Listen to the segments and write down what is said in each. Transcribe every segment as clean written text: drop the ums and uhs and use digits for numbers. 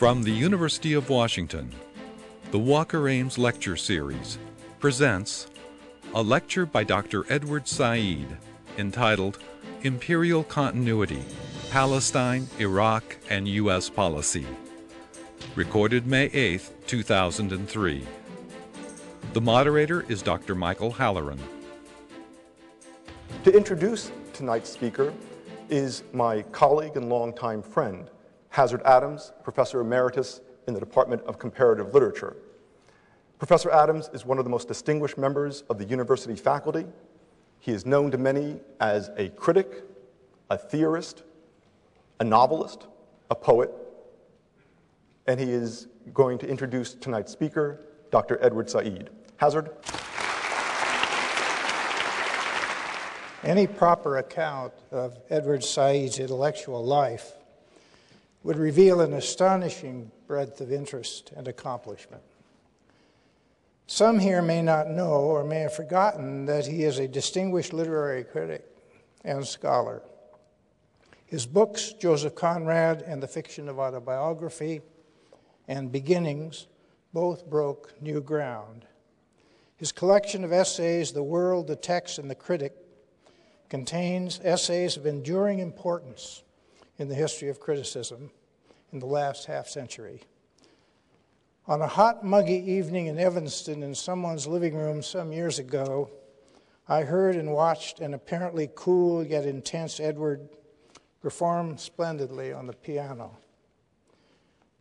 From the University of Washington, the Walker Ames Lecture Series presents a lecture by Dr. Edward Said entitled Imperial Continuity, Palestine, Iraq, and U.S. Policy. Recorded May 8, 2003. The moderator is Dr. Michael Halloran. To introduce tonight's speaker is my colleague and longtime friend, Hazard Adams, Professor Emeritus in the Department of Comparative Literature. Professor Adams is one of the most distinguished members of the university faculty. He is known to many as a critic, a theorist, a novelist, a poet, and he is going to introduce tonight's speaker, Dr. Edward Said. Hazard? Any proper account of Edward Said's intellectual life would reveal an astonishing breadth of interest and accomplishment. Some here may not know or may have forgotten that he is a distinguished literary critic and scholar. His books, Joseph Conrad and the Fiction of Autobiography, and Beginnings, both broke new ground. His collection of essays, The World, the Text, and the Critic, contains essays of enduring importance in the history of criticism in the last half-century. On a hot, muggy evening in Evanston in someone's living room some years ago, I heard and watched an apparently cool yet intense Edward perform splendidly on the piano.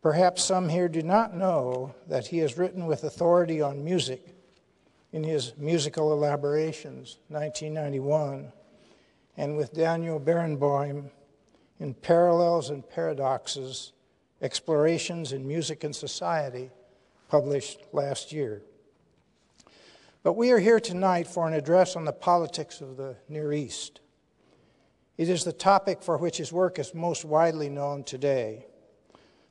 Perhaps some here do not know that he has written with authority on music in his Musical Elaborations, 1991, and with Daniel Barenboim in Parallels and Paradoxes, Explorations in Music and Society, published last year. But we are here tonight for an address on the politics of the Near East. It is the topic for which his work is most widely known today,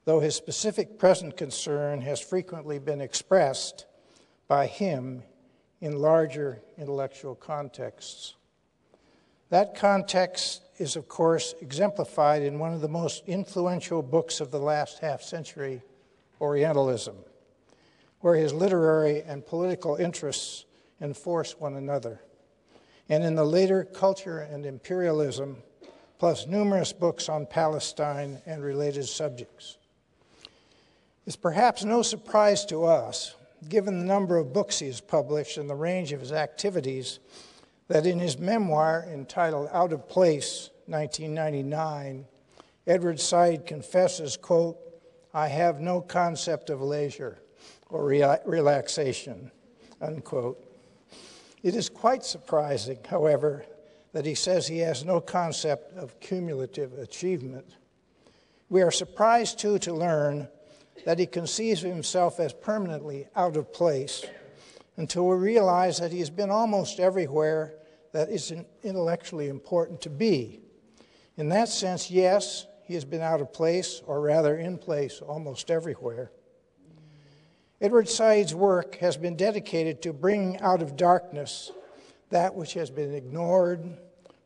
though his specific present concern has frequently been expressed by him in larger intellectual contexts. That context is, of course, exemplified in one of the most influential books of the last half-century, Orientalism, where his literary and political interests enforce one another, and in the later Culture and Imperialism, plus numerous books on Palestine and related subjects. It's perhaps no surprise to us, given the number of books he has published and the range of his activities, that in his memoir entitled Out of Place, 1999, Edward Said confesses, quote, "I have no concept of leisure or relaxation," unquote. It is quite surprising, however, that he says he has no concept of cumulative achievement. We are surprised, too, to learn that he conceives of himself as permanently out of place until we realize that he has been almost everywhere that is intellectually important to be. In that sense, yes, he has been out of place, or rather in place, almost everywhere. Edward Said's work has been dedicated to bringing out of darkness that which has been ignored,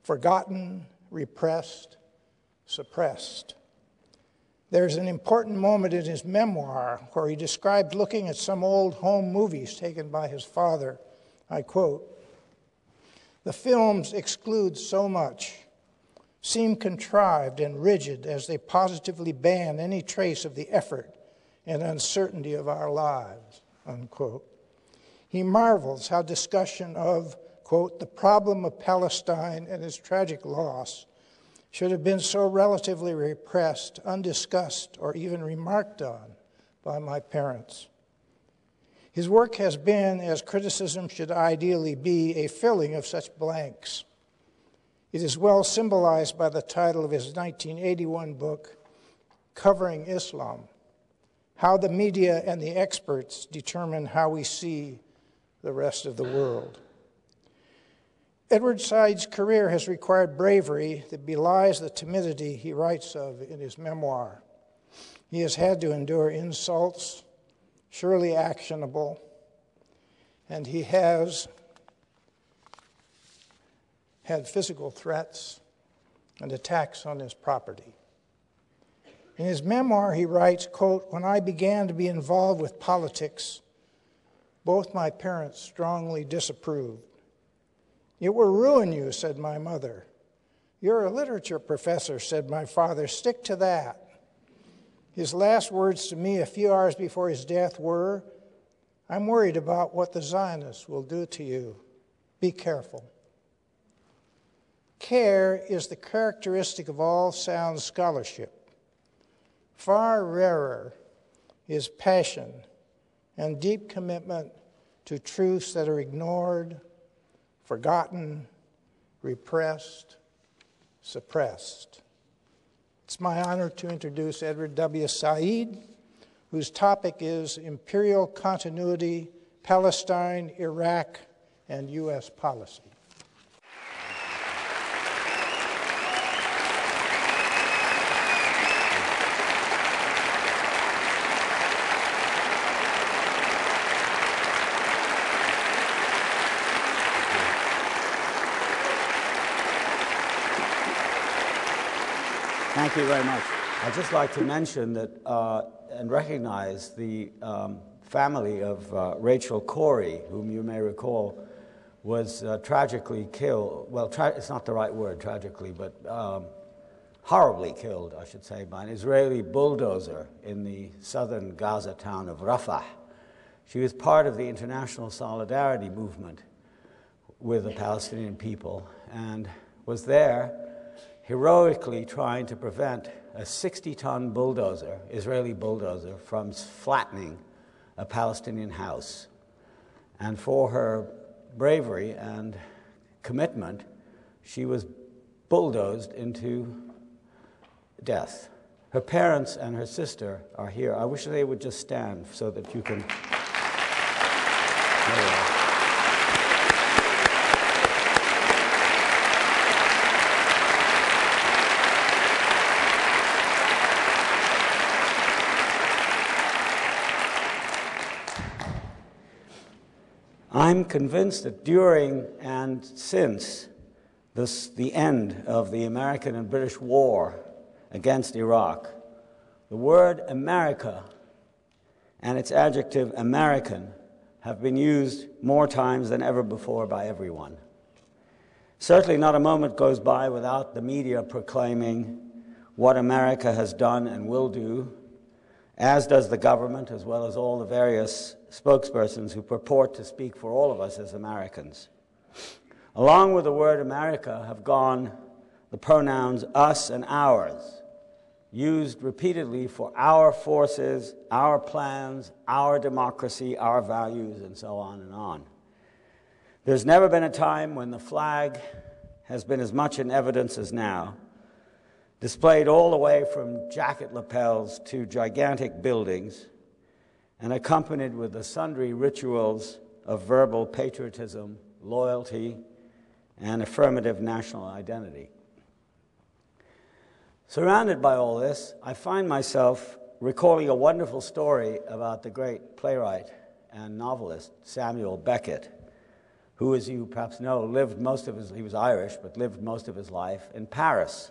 forgotten, repressed, suppressed. There's an important moment in his memoir where he described looking at some old home movies taken by his father. I quote, "The films exclude so much, seem contrived and rigid as they positively ban any trace of the effort and uncertainty of our lives," unquote. He marvels how discussion of, quote, "the problem of Palestine and its tragic loss should have been so relatively repressed, undiscussed, or even remarked on by my parents." His work has been, as criticism should ideally be, a filling of such blanks. It is well symbolized by the title of his 1981 book, Covering Islam: How the Media and the Experts Determine How We See the Rest of the World. Edward Said's career has required bravery that belies the timidity he writes of in his memoir. He has had to endure insults, surely actionable, and he has had physical threats and attacks on his property. In his memoir, he writes, quote, "When I began to be involved with politics, both my parents strongly disapproved. 'It will ruin you,' said my mother. 'You're a literature professor,' said my father. 'Stick to that.' His last words to me a few hours before his death were, 'I'm worried about what the Zionists will do to you. Be careful.'" Care is the characteristic of all sound scholarship. Far rarer is passion and deep commitment to truths that are ignored, forgotten, repressed, suppressed. It's my honor to introduce Edward W. Said, whose topic is Imperial Continuity, Palestine, Iraq, and U.S. Policy. Thank you very much. I'd just like to mention that and recognize the family of Rachel Corrie, whom you may recall was tragically killed. Well, it's not the right word, tragically, but horribly killed, I should say, by an Israeli bulldozer in the southern Gaza town of Rafah. She was part of the international solidarity movement with the Palestinian people and was there heroically trying to prevent a 60-ton bulldozer, Israeli bulldozer, from flattening a Palestinian house. And for her bravery and commitment, she was bulldozed into death. Her parents and her sister are here. I wish they would just stand so that you can... I'm convinced that during and since the end of the American and British war against Iraq, the word America and its adjective American have been used more times than ever before by everyone. Certainly not a moment goes by without the media proclaiming what America has done and will do, as does the government, as well as all the various spokespersons who purport to speak for all of us as Americans. Along with the word America have gone the pronouns us and ours, used repeatedly for our forces, our plans, our democracy, our values, and so on and on. There's never been a time when the flag has been as much in evidence as now, displayed all the way from jacket lapels to gigantic buildings, and accompanied with the sundry rituals of verbal patriotism, loyalty, and affirmative national identity. Surrounded by all this, I find myself recalling a wonderful story about the great playwright and novelist Samuel Beckett, who, as you perhaps know, he was Irish, but lived most of his life in Paris.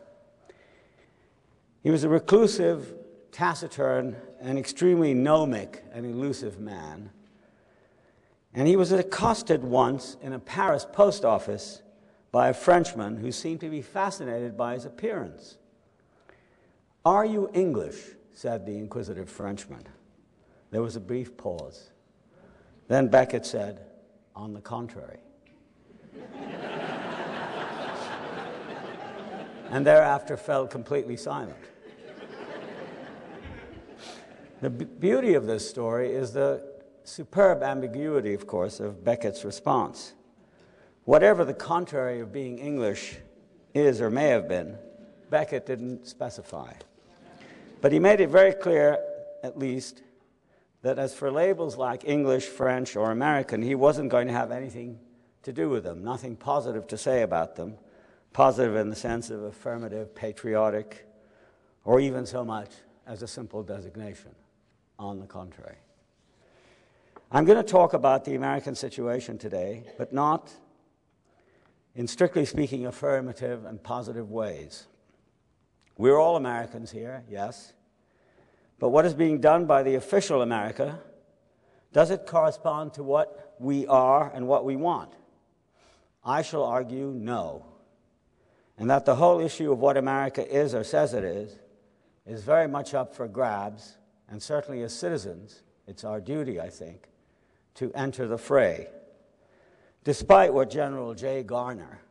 He was a reclusive, taciturn, and extremely gnomic and elusive man. And he was accosted once in a Paris post office by a Frenchman who seemed to be fascinated by his appearance. "Are you English?" said the inquisitive Frenchman. There was a brief pause. Then Beckett said, "On the contrary." And thereafter fell completely silent. The beauty of this story is the superb ambiguity, of course, of Beckett's response. Whatever the contrary of being English is or may have been, Beckett didn't specify. But he made it very clear, at least, that as for labels like English, French, or American, he wasn't going to have anything to do with them, nothing positive to say about them, positive in the sense of affirmative, patriotic, or even so much as a simple designation. On the contrary. I'm going to talk about the American situation today, but not in strictly speaking affirmative and positive ways. We're all Americans here, yes, But what is being done by the official America, does it correspond to what we are and what we want? I shall argue no. And that the whole issue of what America is or says it is very much up for grabs, and certainly as citizens, it's our duty, I think, to enter the fray. Despite what General J. Garner,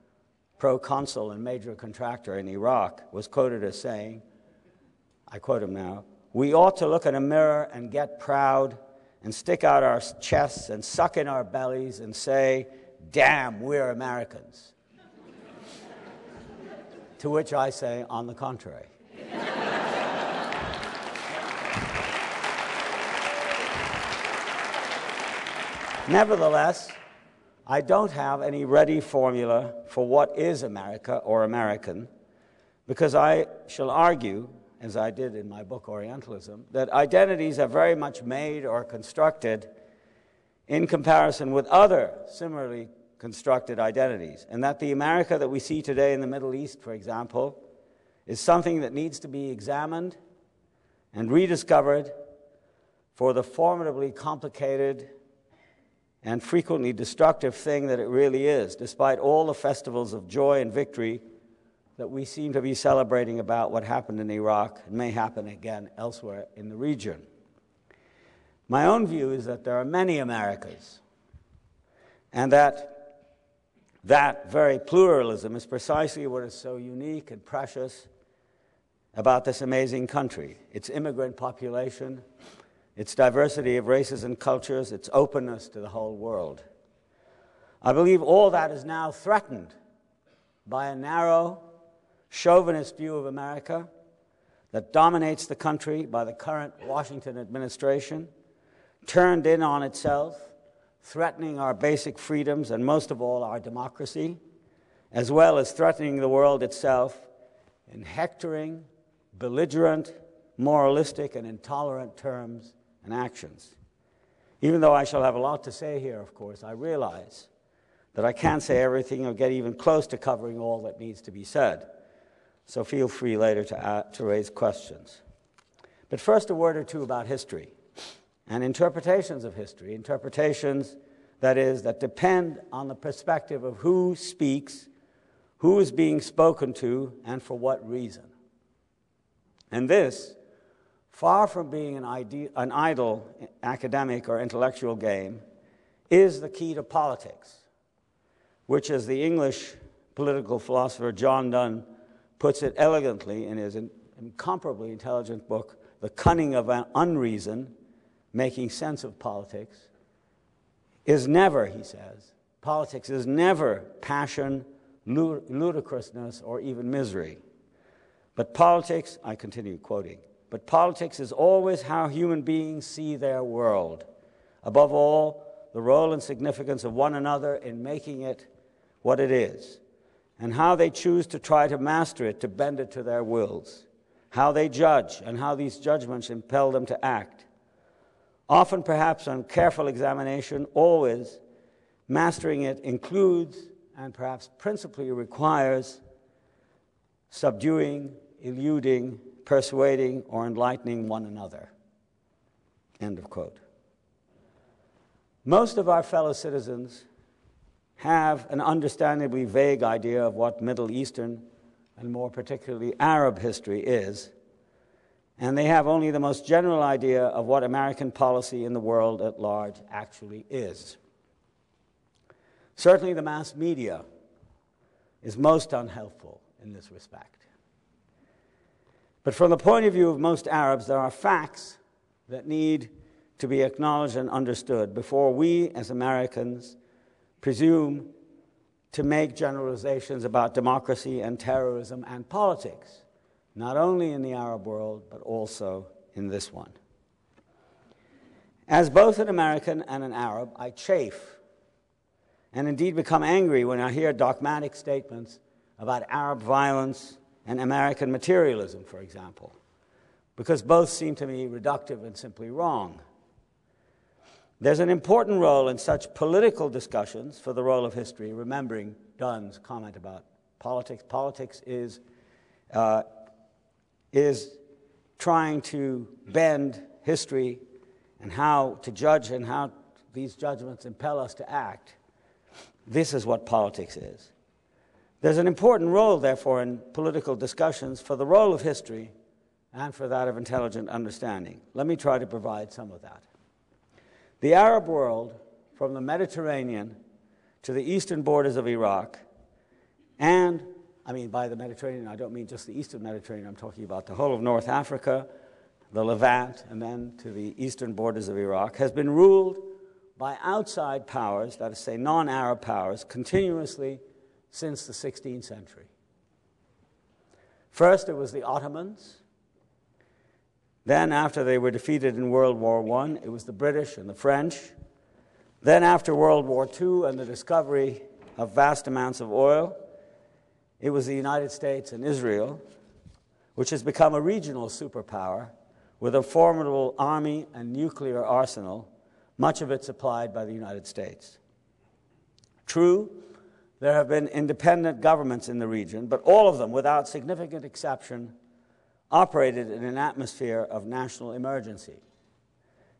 proconsul and major contractor in Iraq, was quoted as saying, I quote him now, "We ought to look in a mirror and get proud and stick out our chests and suck in our bellies and say, 'Damn, we're Americans.'" To which I say, on the contrary. Nevertheless, I don't have any ready formula for what is America or American, because I shall argue, as I did in my book Orientalism, that identities are very much made or constructed in comparison with other similarly constructed identities, and that the America that we see today in the Middle East, for example, is something that needs to be examined and rediscovered for the formidably complicated and frequently destructive thing that it really is, despite all the festivals of joy and victory that we seem to be celebrating about what happened in Iraq and may happen again elsewhere in the region. My own view is that there are many Americas, and that very pluralism is precisely what is so unique and precious about this amazing country. Its immigrant population, its diversity of races and cultures, its openness to the whole world. I believe all that is now threatened by a narrow, chauvinist view of America that dominates the country by the current Washington administration, turned in on itself, threatening our basic freedoms and most of all our democracy, as well as threatening the world itself in hectoring, belligerent, moralistic, and intolerant terms and actions. Even though I shall have a lot to say here, of course, I realize that I can't say everything or get even close to covering all that needs to be said. So feel free later to raise questions. But first, a word or two about history and interpretations of history, interpretations, that is, that depend on the perspective of who speaks, who is being spoken to, and for what reason. And this, far from being an idle academic or intellectual game, is the key to politics, which, as the English political philosopher John Donne puts it elegantly in his incomparably intelligent book, The Cunning of Unreason, Making Sense of Politics, is never, he says, politics is never passion, ludicrousness, or even misery. But politics, I continue quoting, but politics is always how human beings see their world. Above all, the role and significance of one another in making it what it is, and how they choose to try to master it, to bend it to their wills, how they judge, and how these judgments impel them to act. Often, perhaps on careful examination, always, mastering it includes, and perhaps principally requires, subduing, eluding, persuading, or enlightening one another. End of quote. Most of our fellow citizens have an understandably vague idea of what Middle Eastern, and more particularly Arab history is, and they have only the most general idea of what American policy in the world at large actually is. Certainly the mass media is most unhelpful in this respect. But from the point of view of most Arabs, there are facts that need to be acknowledged and understood before we, as Americans, presume to make generalizations about democracy and terrorism and politics, not only in the Arab world, but also in this one. As both an American and an Arab, I chafe and indeed become angry when I hear dogmatic statements about Arab violence and American materialism, for example, because both seem to me reductive and simply wrong. There's an important role in such political discussions for the role of history, remembering Donne's comment about politics. Politics is trying to bend history and how to judge and how these judgments impel us to act, this is what politics is. There's an important role, therefore, in political discussions for the role of history and for that of intelligent understanding. Let me try to provide some of that. The Arab world, from the Mediterranean to the eastern borders of Iraq, and, I mean by the Mediterranean, I don't mean just the eastern Mediterranean, I'm talking about the whole of North Africa, the Levant, and then to the eastern borders of Iraq, has been ruled by outside powers, that is to say non-Arab powers, continuously since the 16th century. First, it was the Ottomans. Then, after they were defeated in World War I, it was the British and the French. Then, after World War II and the discovery of vast amounts of oil, it was the United States and Israel, which has become a regional superpower with a formidable army and nuclear arsenal, much of it supplied by the United States. True, there have been independent governments in the region, but all of them, without significant exception, operated in an atmosphere of national emergency.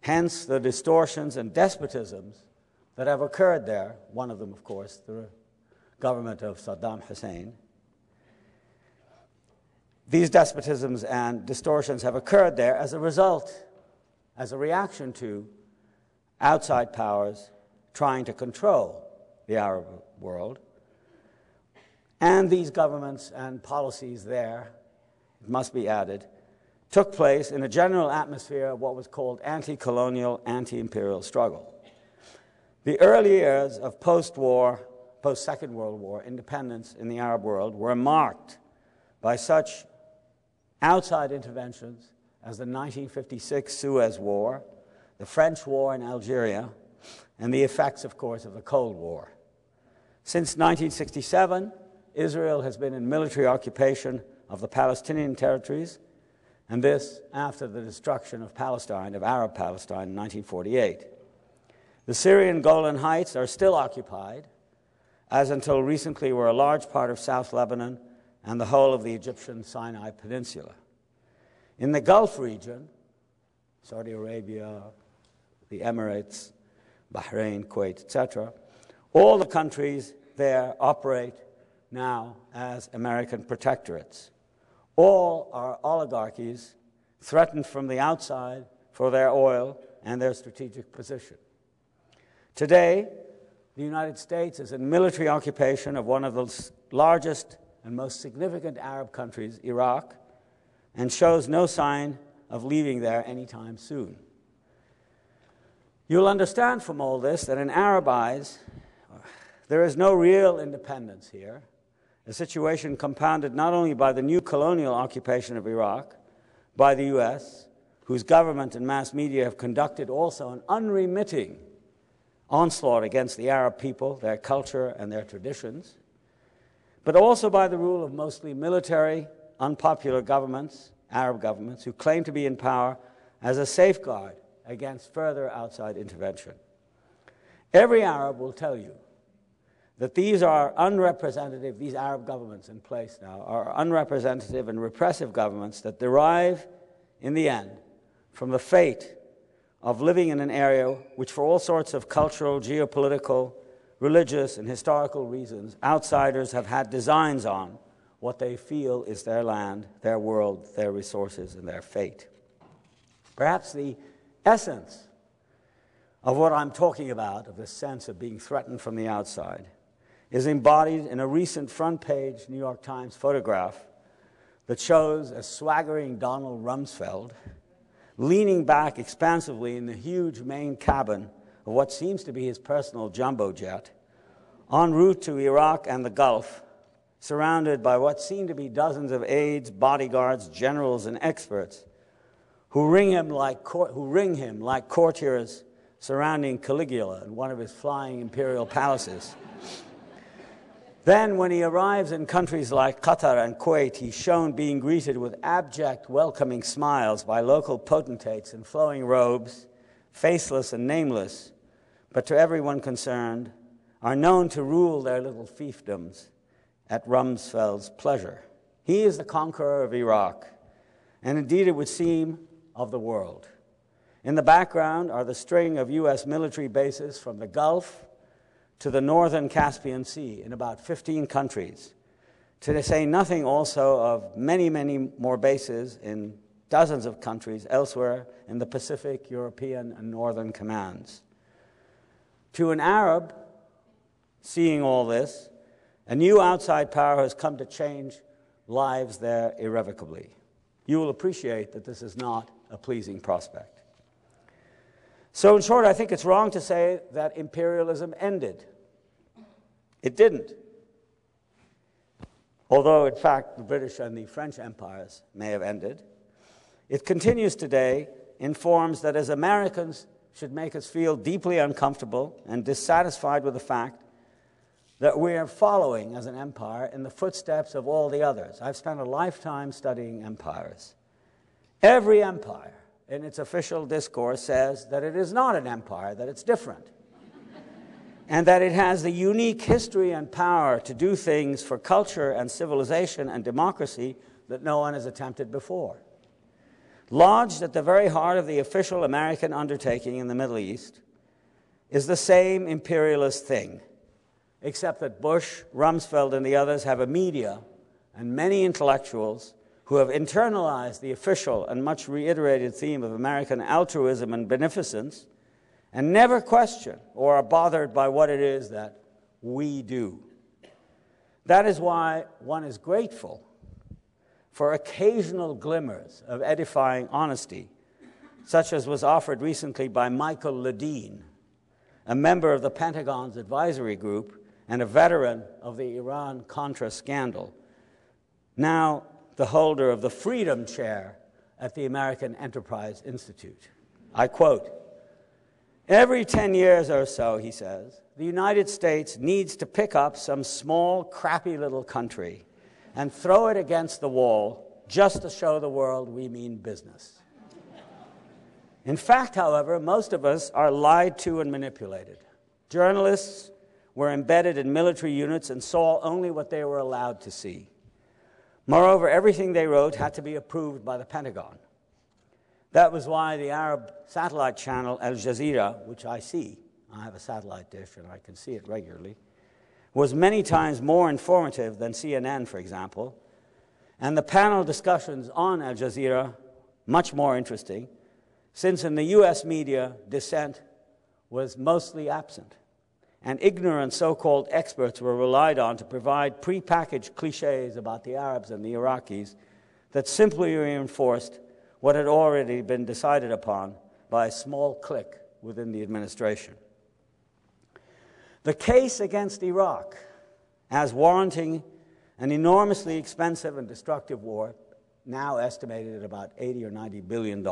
Hence, the distortions and despotisms that have occurred there, one of them, of course, the government of Saddam Hussein. These despotisms and distortions have occurred there as a result, as a reaction to outside powers trying to control the Arab world. And these governments and policies there, it must be added, took place in a general atmosphere of what was called anti-colonial, anti-imperial struggle. The early years of post-war, post-Second World War independence in the Arab world were marked by such outside interventions as the 1956 Suez War, the French War in Algeria, and the effects, of course, of the Cold War. Since 1967, Israel has been in military occupation of the Palestinian territories, and this after the destruction of Palestine, of Arab Palestine, in 1948. The Syrian Golan Heights are still occupied, as until recently were a large part of South Lebanon and the whole of the Egyptian Sinai Peninsula. In the Gulf region, Saudi Arabia, the Emirates, Bahrain, Kuwait, etc., all the countries there operate now as American protectorates. All are oligarchies threatened from the outside for their oil and their strategic position. Today, the United States is in military occupation of one of the largest and most significant Arab countries, Iraq, and shows no sign of leaving there anytime soon. You'll understand from all this that in Arab eyes, there is no real independence here, a situation compounded not only by the new colonial occupation of Iraq, by the U.S., whose government and mass media have conducted also an unremitting onslaught against the Arab people, their culture, and their traditions, but also by the rule of mostly military, unpopular governments, Arab governments, who claim to be in power as a safeguard against further outside intervention. Every Arab will tell you that these are unrepresentative, these Arab governments in place now, are unrepresentative and repressive governments that derive, in the end, from the fate of living in an area which, for all sorts of cultural, geopolitical, religious, and historical reasons, outsiders have had designs on what they feel is their land, their world, their resources, and their fate. Perhaps the essence of what I'm talking about, of this sense of being threatened from the outside, is embodied in a recent front-page New York Times photograph that shows a swaggering Donald Rumsfeld leaning back expansively in the huge main cabin of what seems to be his personal jumbo jet, en route to Iraq and the Gulf, surrounded by what seem to be dozens of aides, bodyguards, generals, and experts who ring him like courtiers surrounding Caligula in one of his flying imperial palaces. Then, when he arrives in countries like Qatar and Kuwait, he's shown being greeted with abject, welcoming smiles by local potentates in flowing robes, faceless and nameless, but to everyone concerned, are known to rule their little fiefdoms at Rumsfeld's pleasure. He is the conqueror of Iraq, and indeed it would seem of the world. In the background are the string of U.S. military bases from the Gulf to the northern Caspian Sea in about 15 countries, to say nothing also of many, many more bases in dozens of countries elsewhere in the Pacific, European, and Northern commands. To an Arab seeing all this, a new outside power has come to change lives there irrevocably. You will appreciate that this is not a pleasing prospect. So in short, I think it's wrong to say that imperialism ended. It didn't. Although, in fact, the British and the French empires may have ended. It continues today in forms that, as Americans, should make us feel deeply uncomfortable and dissatisfied with the fact that we are following, as an empire, in the footsteps of all the others. I've spent a lifetime studying empires. Every empire, in its official discourse, says that it is not an empire, that it's different, and that it has the unique history and power to do things for culture and civilization and democracy that no one has attempted before. Lodged at the very heart of the official American undertaking in the Middle East is the same imperialist thing, except that Bush, Rumsfeld, and the others have a media and many intellectuals who have internalized the official and much reiterated theme of American altruism and beneficence and never question or are bothered by what it is that we do. That is why one is grateful for occasional glimmers of edifying honesty, such as was offered recently by Michael Ledeen, a member of the Pentagon's advisory group and a veteran of the Iran-Contra scandal, now the holder of the Freedom Chair at the American Enterprise Institute. I quote, "Every 10 years or so," he says, "the United States needs to pick up some small, crappy little country and throw it against the wall just to show the world we mean business." In fact, however, most of us are lied to and manipulated. Journalists were embedded in military units and saw only what they were allowed to see. Moreover, everything they wrote had to be approved by the Pentagon. That was why the Arab satellite channel Al Jazeera, which I see, I have a satellite dish and I can see it regularly, was many times more informative than CNN, for example, and the panel discussions on Al Jazeera much more interesting, since in the U.S. media, dissent was mostly absent, and ignorant so-called experts were relied on to provide prepackaged cliches about the Arabs and the Iraqis that simply reinforced what had already been decided upon by a small clique within the administration. The case against Iraq as warranting an enormously expensive and destructive war, now estimated at about $80 or $90 billion,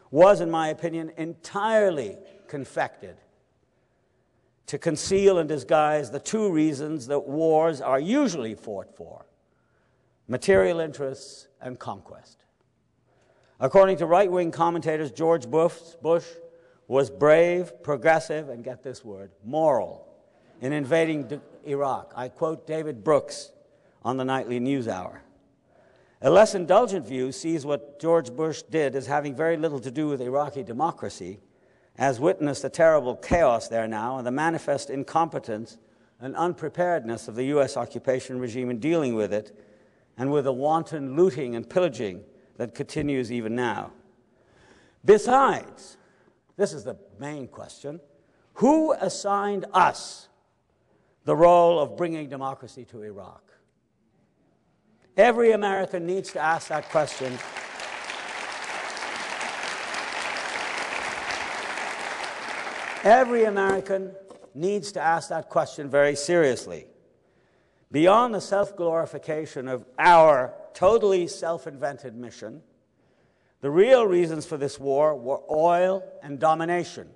was, in my opinion, entirely confected to conceal and disguise the two reasons that wars are usually fought for: material interests and conquest. According to right-wing commentators, George Bush was brave, progressive, and get this word, moral, in invading Iraq. I quote David Brooks on the Nightly News Hour. A less indulgent view sees what George Bush did as having very little to do with Iraqi democracy, as witnessed the terrible chaos there now and the manifest incompetence and unpreparedness of the U.S. occupation regime in dealing with it, and with the wanton looting and pillaging that continues even now. Besides, this is the main question, who assigned us the role of bringing democracy to Iraq? Every American needs to ask that question. Every American needs to ask that question very seriously. Beyond the self-glorification of our totally self-invented mission, the real reasons for this war were oil and domination.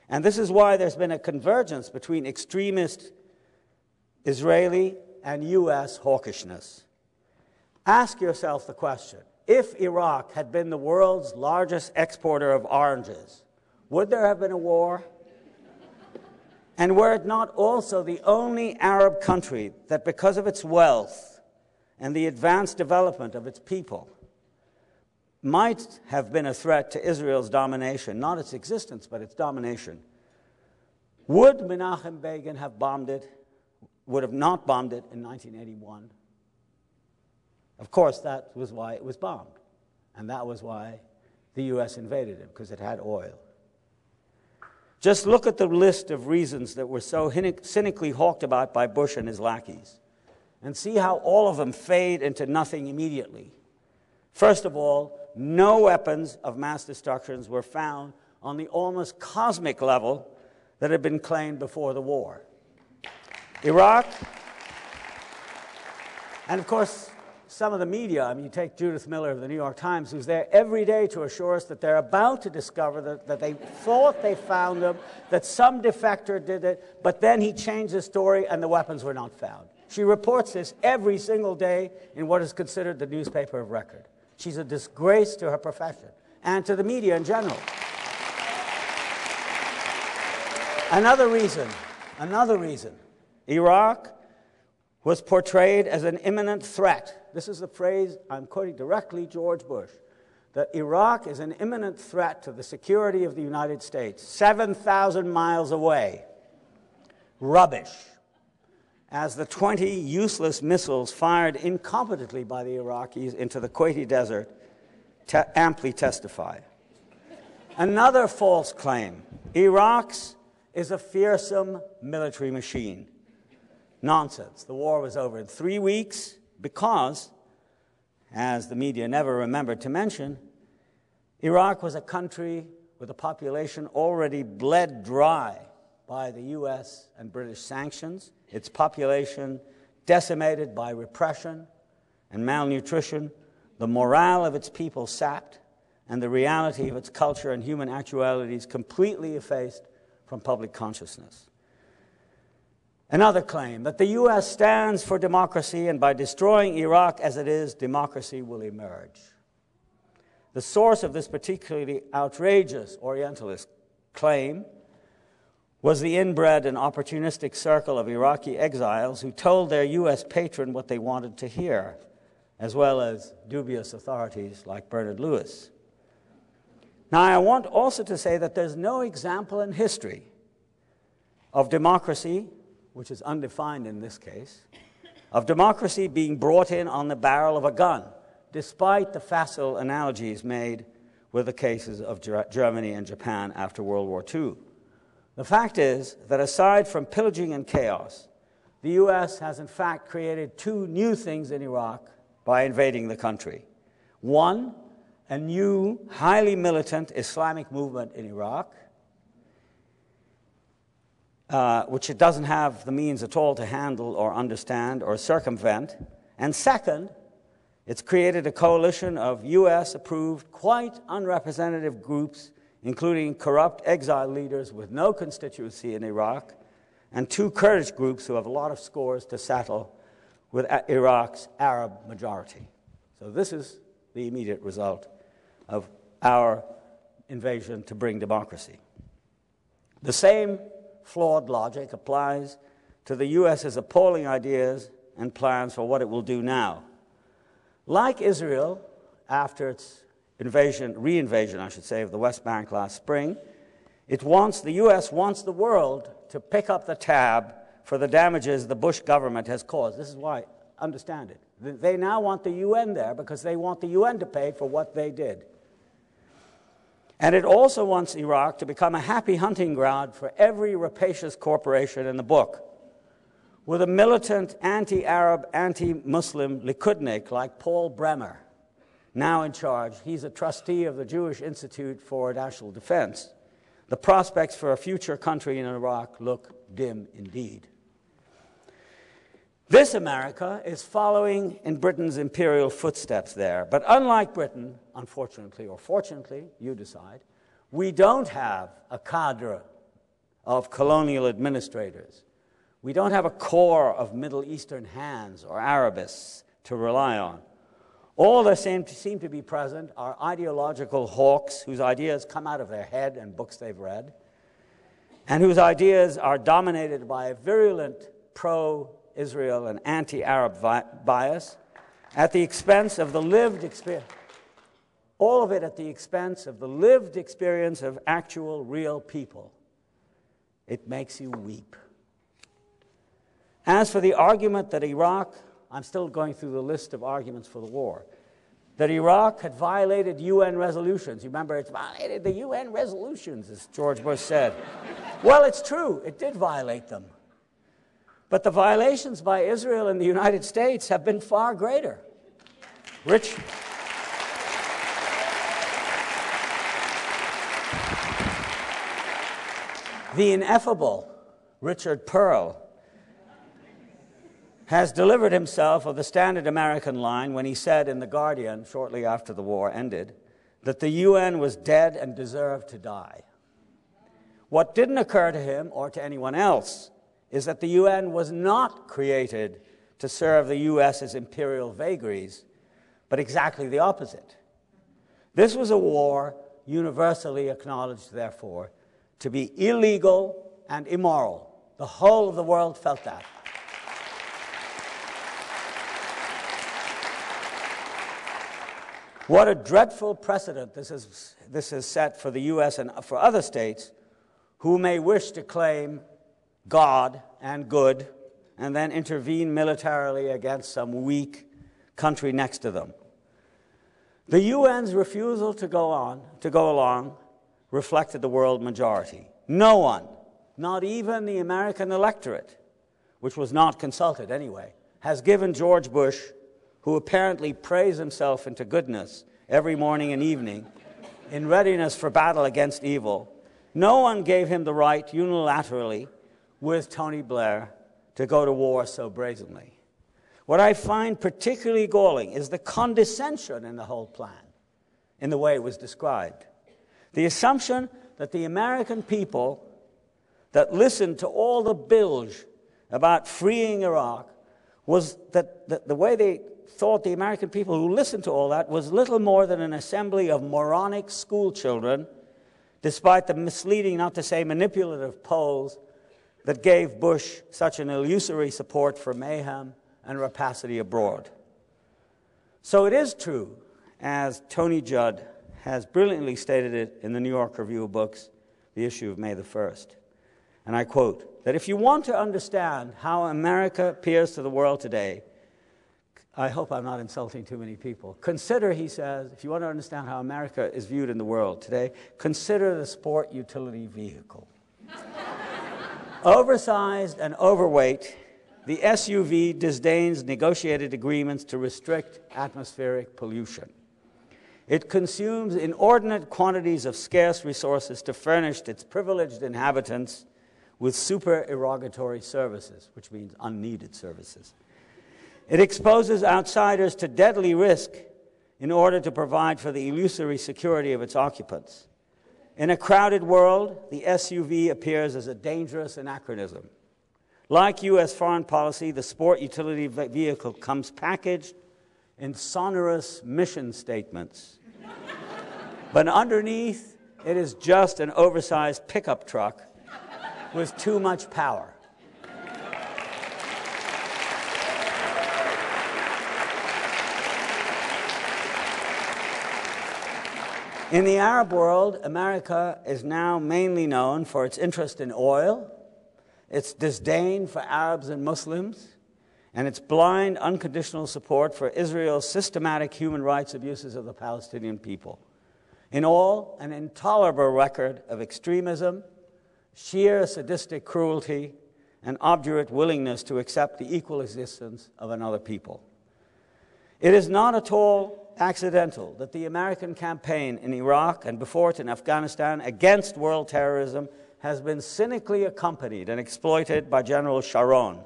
And this is why there's been a convergence between extremist Israeli and U.S. hawkishness. Ask yourself the question, if Iraq had been the world's largest exporter of oranges, would there have been a war? And were it not also the only Arab country that, because of its wealth and the advanced development of its people, might have been a threat to Israel's domination, not its existence, but its domination, would Menachem Begin have bombed it, would have not bombed it in 1981? Of course, that was why it was bombed. And that was why the U.S. invaded it, because it had oil. Just look at the list of reasons that were so cynically hawked about by Bush and his lackeys, and see how all of them fade into nothing immediately. First of all, no weapons of mass destruction were found on the almost cosmic level that had been claimed before the war. Iraq, and of course, some of the media, I mean, you take Judith Miller of the New York Times, who's there every day to assure us that they're about to discover that they thought they found them, that some defector did it, but then he changed the story and the weapons were not found. She reports this every single day in what is considered the newspaper of record. She's a disgrace to her profession and to the media in general. Another reason, Iraq was portrayed as an imminent threat. This is the phrase, I'm quoting directly George Bush, that Iraq is an imminent threat to the security of the United States, 7,000 miles away. Rubbish. As the 20 useless missiles fired incompetently by the Iraqis into the Kuwaiti desert amply testify. Another false claim, Iraq's is a fearsome military machine. Nonsense. The war was over in 3 weeks because, as the media never remembered to mention, Iraq was a country with a population already bled dry by the U.S. and British sanctions, its population decimated by repression and malnutrition, the morale of its people sapped, and the reality of its culture and human actualities completely effaced from public consciousness. Another claim, that the U.S. stands for democracy, and by destroying Iraq as it is, democracy will emerge. The source of this particularly outrageous Orientalist claim was the inbred and opportunistic circle of Iraqi exiles who told their U.S. patron what they wanted to hear, as well as dubious authorities like Bernard Lewis. Now, I want also to say that there's no example in history of democracy, which is undefined in this case, of democracy being brought in on the barrel of a gun, despite the facile analogies made with the cases of Germany and Japan after World War II. The fact is that aside from pillaging and chaos, the U.S. has in fact created two new things in Iraq by invading the country. One, a new, highly militant Islamic movement in Iraq, which it doesn't have the means at all to handle or understand or circumvent. And second, it's created a coalition of U.S.-approved, quite unrepresentative groups, including corrupt exile leaders with no constituency in Iraq, and two Kurdish groups who have a lot of scores to settle with Iraq's Arab majority. So this is the immediate result of our invasion to bring democracy. The same flawed logic applies to the U.S.'s appalling ideas and plans for what it will do now. Like Israel, after its reinvasion, I should say, of the West Bank last spring, the U.S. wants the world to pick up the tab for the damages the Bush government has caused. This is why, understand it. They now want the UN there because they want the UN to pay for what they did. And it also wants Iraq to become a happy hunting ground for every rapacious corporation in the book, with a militant anti-Arab, anti-Muslim Likudnik like Paul Bremer, now in charge. He's a trustee of the Jewish Institute for National Defense. The prospects for a future country in Iraq look dim indeed. This America is following in Britain's imperial footsteps there. But unlike Britain, unfortunately, or fortunately, you decide, we don't have a cadre of colonial administrators. We don't have a corps of Middle Eastern hands or Arabists to rely on. All that seem to be present are ideological hawks whose ideas come out of their head and books they've read, and whose ideas are dominated by a virulent pro-Israel and anti-Arab bias at the expense of the lived experience. all of it at the expense of the lived experience of actual, real people. It makes you weep. As for the argument that Iraq, I'm still going through the list of arguments for the war, that Iraq had violated UN resolutions. You remember, it's violated the UN resolutions, as George Bush said. Well, it's true, it did violate them. But the violations by Israel and the United States have been far greater. The ineffable Richard Pearl has delivered himself of the standard American line when he said in The Guardian, shortly after the war ended, that the UN was dead and deserved to die. What didn't occur to him or to anyone else is that the UN was not created to serve the US's imperial vagaries, but exactly the opposite. This was a war universally acknowledged, therefore, to be illegal and immoral. The whole of the world felt that. What a dreadful precedent this has set for the U.S. and for other states who may wish to claim God and good and then intervene militarily against some weak country next to them. The UN's refusal to go along, reflected the world majority. No one, not even the American electorate, which was not consulted anyway, has given George Bush, who apparently prays himself into goodness every morning and evening, in readiness for battle against evil, no one gave him the right unilaterally, with Tony Blair, to go to war so brazenly. What I find particularly galling is the condescension in the whole plan, in the way it was described. The assumption that the American people that listened to all the bilge about freeing Iraq was that the way they thought the American people who listened to all that was little more than an assembly of moronic school children, despite the misleading, not to say manipulative, polls that gave Bush such an illusory support for mayhem and rapacity abroad. So it is true, as Tony Judd has brilliantly stated it in the New York Review of Books, the issue of May the 1st, and I quote, that if you want to understand how America appears to the world today, I hope I'm not insulting too many people. Consider, he says, if you want to understand how America is viewed in the world today, consider the sport utility vehicle. Oversized and overweight, the SUV disdains negotiated agreements to restrict atmospheric pollution. It consumes inordinate quantities of scarce resources to furnish its privileged inhabitants with supererogatory services, which means unneeded services. It exposes outsiders to deadly risk in order to provide for the illusory security of its occupants. In a crowded world, the SUV appears as a dangerous anachronism. Like U.S. foreign policy, the sport utility vehicle comes packaged in sonorous mission statements. But underneath, it is just an oversized pickup truck with too much power. In the Arab world, America is now mainly known for its interest in oil, its disdain for Arabs and Muslims, and its blind, unconditional support for Israel's systematic human rights abuses of the Palestinian people. In all, an intolerable record of extremism, sheer sadistic cruelty, and obdurate willingness to accept the equal existence of another people. It is not at all accidental that the American campaign in Iraq and before it in Afghanistan against world terrorism has been cynically accompanied and exploited by General Sharon,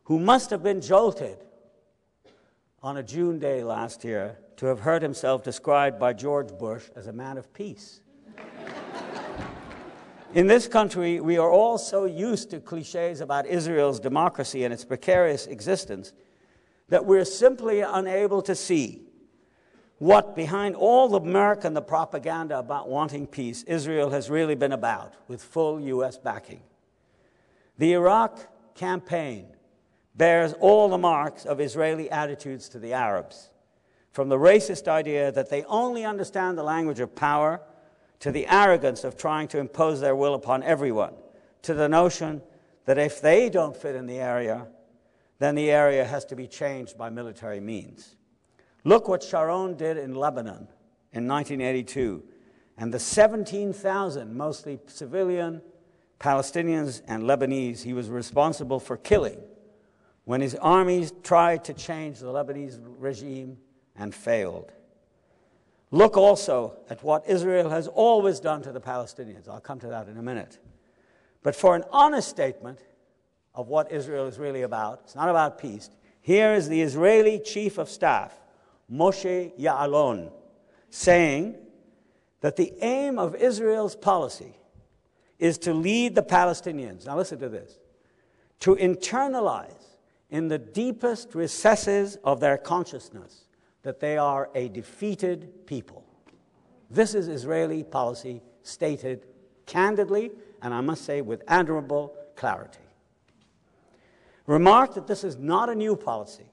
who must have been jolted on a June day last year to have heard himself described by George Bush as a man of peace. In this country, we are all so used to cliches about Israel's democracy and its precarious existence that we're simply unable to see what, behind all the murk and the propaganda about wanting peace, Israel has really been about, with full U.S. backing. The Iraq campaign bears all the marks of Israeli attitudes to the Arabs. from the racist idea that they only understand the language of power, to the arrogance of trying to impose their will upon everyone, to the notion that if they don't fit in the area, then the area has to be changed by military means. Look what Sharon did in Lebanon in 1982, and the 17,000, mostly civilian Palestinians and Lebanese, he was responsible for killing when his armies tried to change the Lebanese regime and failed. Look also at what Israel has always done to the Palestinians. I'll come to that in a minute. But for an honest statement of what Israel is really about, it's not about peace, here is the Israeli Chief of Staff, Moshe Ya'alon, saying that the aim of Israel's policy is to lead the Palestinians, now listen to this, to internalize in the deepest recesses of their consciousness that they are a defeated people. This is Israeli policy stated candidly, and I must say with admirable clarity. Remark that this is not a new policy,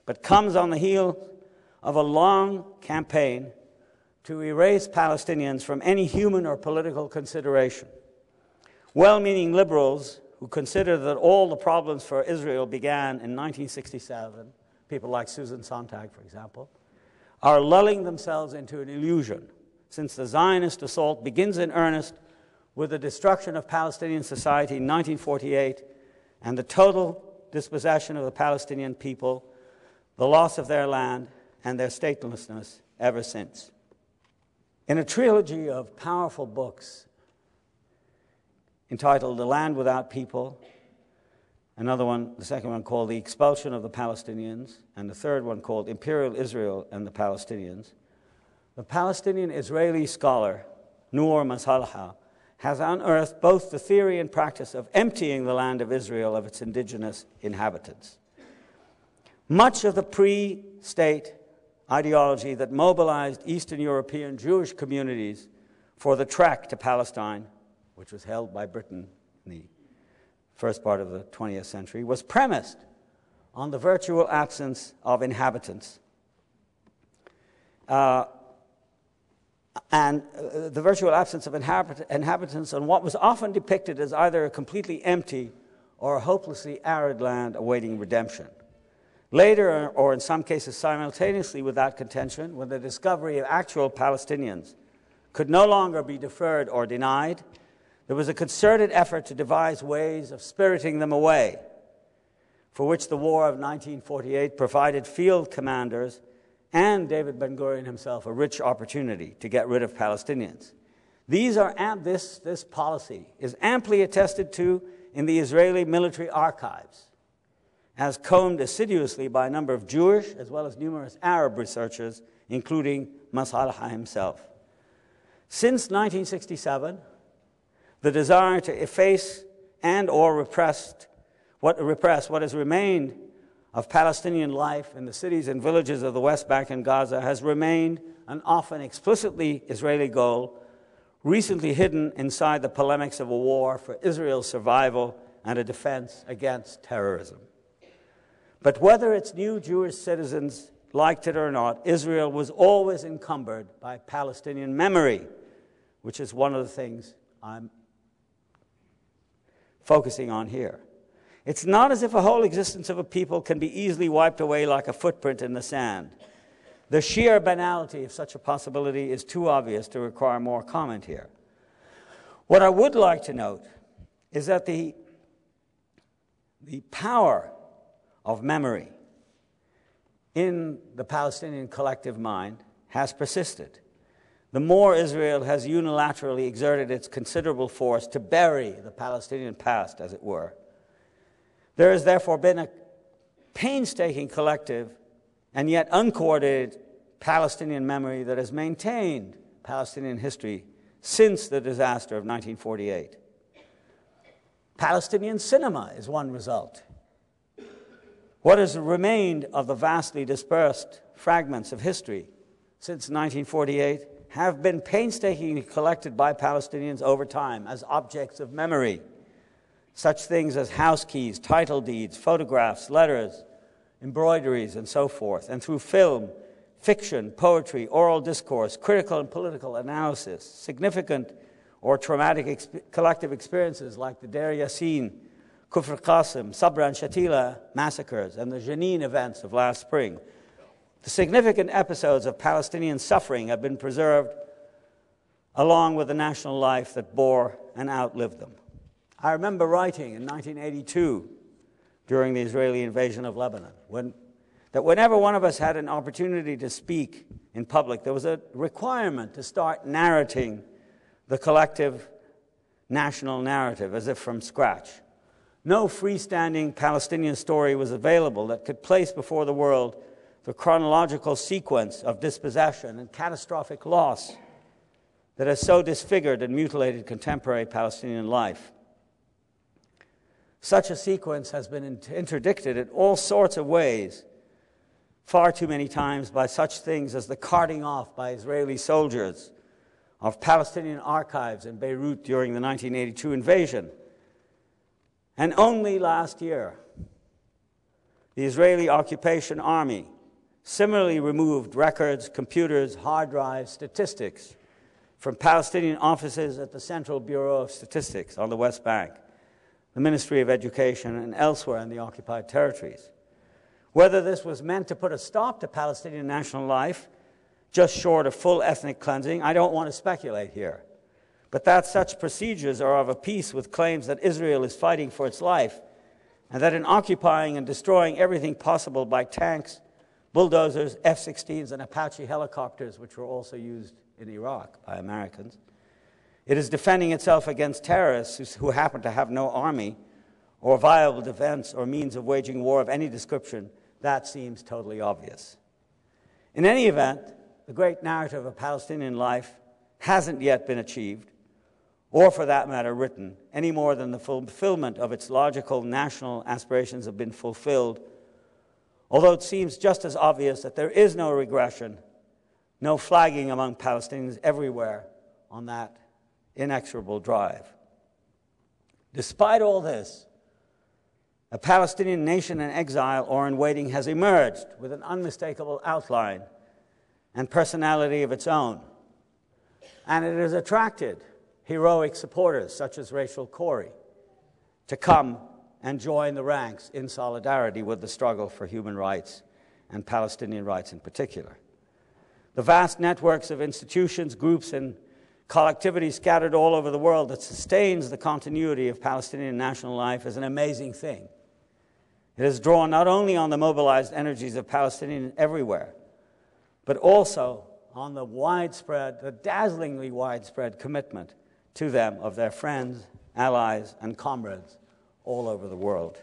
but comes on the heels of a long campaign to erase Palestinians from any human or political consideration. Well-meaning liberals who consider that all the problems for Israel began in 1967, people like Susan Sontag, for example, are lulling themselves into an illusion, since the Zionist assault begins in earnest with the destruction of Palestinian society in 1948 and the total dispossession of the Palestinian people, the loss of their land, and their statelessness ever since. In a trilogy of powerful books entitled The Land Without People, another one, the second one called The Expulsion of the Palestinians, and the third one called Imperial Israel and the Palestinians, the Palestinian-Israeli scholar Noor Masalha has unearthed both the theory and practice of emptying the land of Israel of its indigenous inhabitants. Much of the pre-state ideology that mobilized Eastern European Jewish communities for the trek to Palestine, which was held by Britain in the first part of the 20th century, was premised on the virtual absence of inhabitants. The virtual absence of inhabitants on what was often depicted as either a completely empty or a hopelessly arid land awaiting redemption. Later, or in some cases simultaneously with that contention, when the discovery of actual Palestinians could no longer be deferred or denied, there was a concerted effort to devise ways of spiriting them away, for which the War of 1948 provided field commanders and David Ben-Gurion himself a rich opportunity to get rid of Palestinians. This policy is amply attested to in the Israeli military archives, as combed assiduously by a number of Jewish as well as numerous Arab researchers, including Masalha himself. Since 1967, the desire to efface and or repress what has remained of Palestinian life in the cities and villages of the West Bank and Gaza has remained an often explicitly Israeli goal, recently hidden inside the polemics of a war for Israel's survival and a defense against terrorism. But whether its new Jewish citizens liked it or not, Israel was always encumbered by Palestinian memory, which is one of the things I'm focusing on here. It's not as if a whole existence of a people can be easily wiped away like a footprint in the sand. The sheer banality of such a possibility is too obvious to require more comment here. What I would like to note is that the power of memory in the Palestinian collective mind has persisted. The more Israel has unilaterally exerted its considerable force to bury the Palestinian past, as it were, there has therefore been a painstaking collective and yet uncoordinated Palestinian memory that has maintained Palestinian history since the disaster of 1948. Palestinian cinema is one result. What has remained of the vastly dispersed fragments of history since 1948 have been painstakingly collected by Palestinians over time as objects of memory. Such things as house keys, title deeds, photographs, letters, embroideries, and so forth. And through film, fiction, poetry, oral discourse, critical and political analysis, significant or traumatic collective experiences like the Deir Yassin, Kufr Qasim, Sabra and Shatila massacres, and the Jenin events of last spring. The significant episodes of Palestinian suffering have been preserved along with the national life that bore and outlived them. I remember writing in 1982, during the Israeli invasion of Lebanon, that whenever one of us had an opportunity to speak in public, there was a requirement to start narrating the collective national narrative as if from scratch. No freestanding Palestinian story was available that could place before the world the chronological sequence of dispossession and catastrophic loss that has so disfigured and mutilated contemporary Palestinian life. Such a sequence has been interdicted in all sorts of ways, far too many times by such things as the carting off by Israeli soldiers of Palestinian archives in Beirut during the 1982 invasion. And only last year, the Israeli occupation army similarly removed records, computers, hard drives, statistics from Palestinian offices at the Central Bureau of Statistics on the West Bank, the Ministry of Education, and elsewhere in the occupied territories. Whether this was meant to put a stop to Palestinian national life, just short of full ethnic cleansing, I don't want to speculate here. But that such procedures are of a piece with claims that Israel is fighting for its life, and that in occupying and destroying everything possible by tanks, bulldozers, F-16s, and Apache helicopters, which were also used in Iraq by Americans, it is defending itself against terrorists who happen to have no army or viable defense or means of waging war of any description. That seems totally obvious. In any event, the great narrative of Palestinian life hasn't yet been achieved, or for that matter written, any more than the fulfillment of its logical national aspirations have been fulfilled, although it seems just as obvious that there is no regression, no flagging among Palestinians everywhere on that inexorable drive. Despite all this, a Palestinian nation in exile or in waiting has emerged with an unmistakable outline and personality of its own. And it has attracted heroic supporters such as Rachel Corrie to come and join the ranks in solidarity with the struggle for human rights and Palestinian rights in particular. The vast networks of institutions, groups, and collectivities scattered all over the world that sustains the continuity of Palestinian national life is an amazing thing. It has drawn not only on the mobilized energies of Palestinians everywhere, but also on the widespread, the dazzlingly widespread commitment to them of their friends, allies, and comrades all over the world.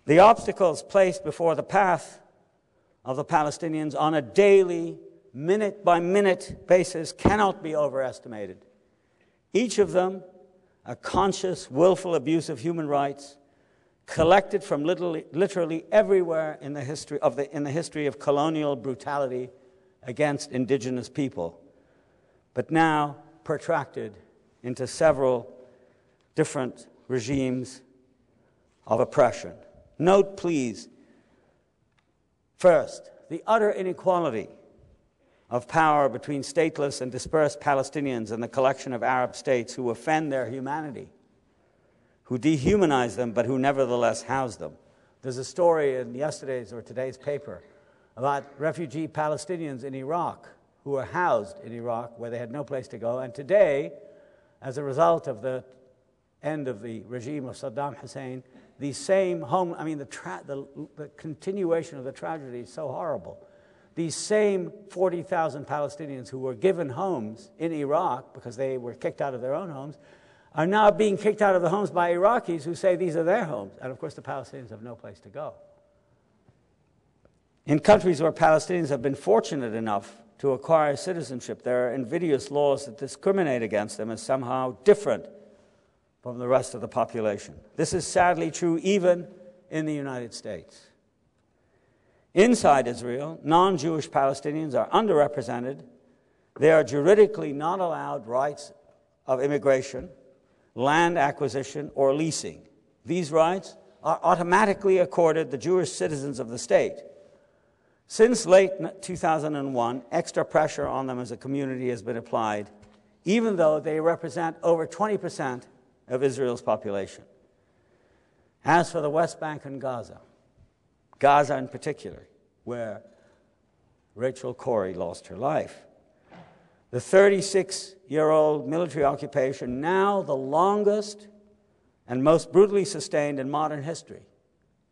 The obstacles placed before the path of the Palestinians on a daily, minute-by-minute basis cannot be overestimated. Each of them a conscious, willful abuse of human rights, collected from literally everywhere in the history of colonial brutality against indigenous people, but now protracted into several different regimes of oppression. Note, please, first, the utter inequality of power between stateless and dispersed Palestinians and the collection of Arab states who offend their humanity, who dehumanize them, but who nevertheless house them. There's a story in yesterday's or today's paper about refugee Palestinians in Iraq who were housed in Iraq where they had no place to go. And today, as a result of the end of the regime of Saddam Hussein, these same the continuation of the tragedy is so horrible. These same 40,000 Palestinians who were given homes in Iraq because they were kicked out of their own homes are now being kicked out of the homes by Iraqis who say these are their homes. And of course, the Palestinians have no place to go. In countries where Palestinians have been fortunate enough to acquire citizenship, there are invidious laws that discriminate against them as somehow different from the rest of the population. This is sadly true even in the United States. Inside Israel, non-Jewish Palestinians are underrepresented. They are juridically not allowed rights of immigration, land acquisition, or leasing. These rights are automatically accorded the Jewish citizens of the state. Since late 2001, extra pressure on them as a community has been applied, even though they represent over 20% of Israel's population. As for the West Bank and Gaza in particular, where Rachel Corrie lost her life, the 36-year-old military occupation, now the longest and most brutally sustained in modern history.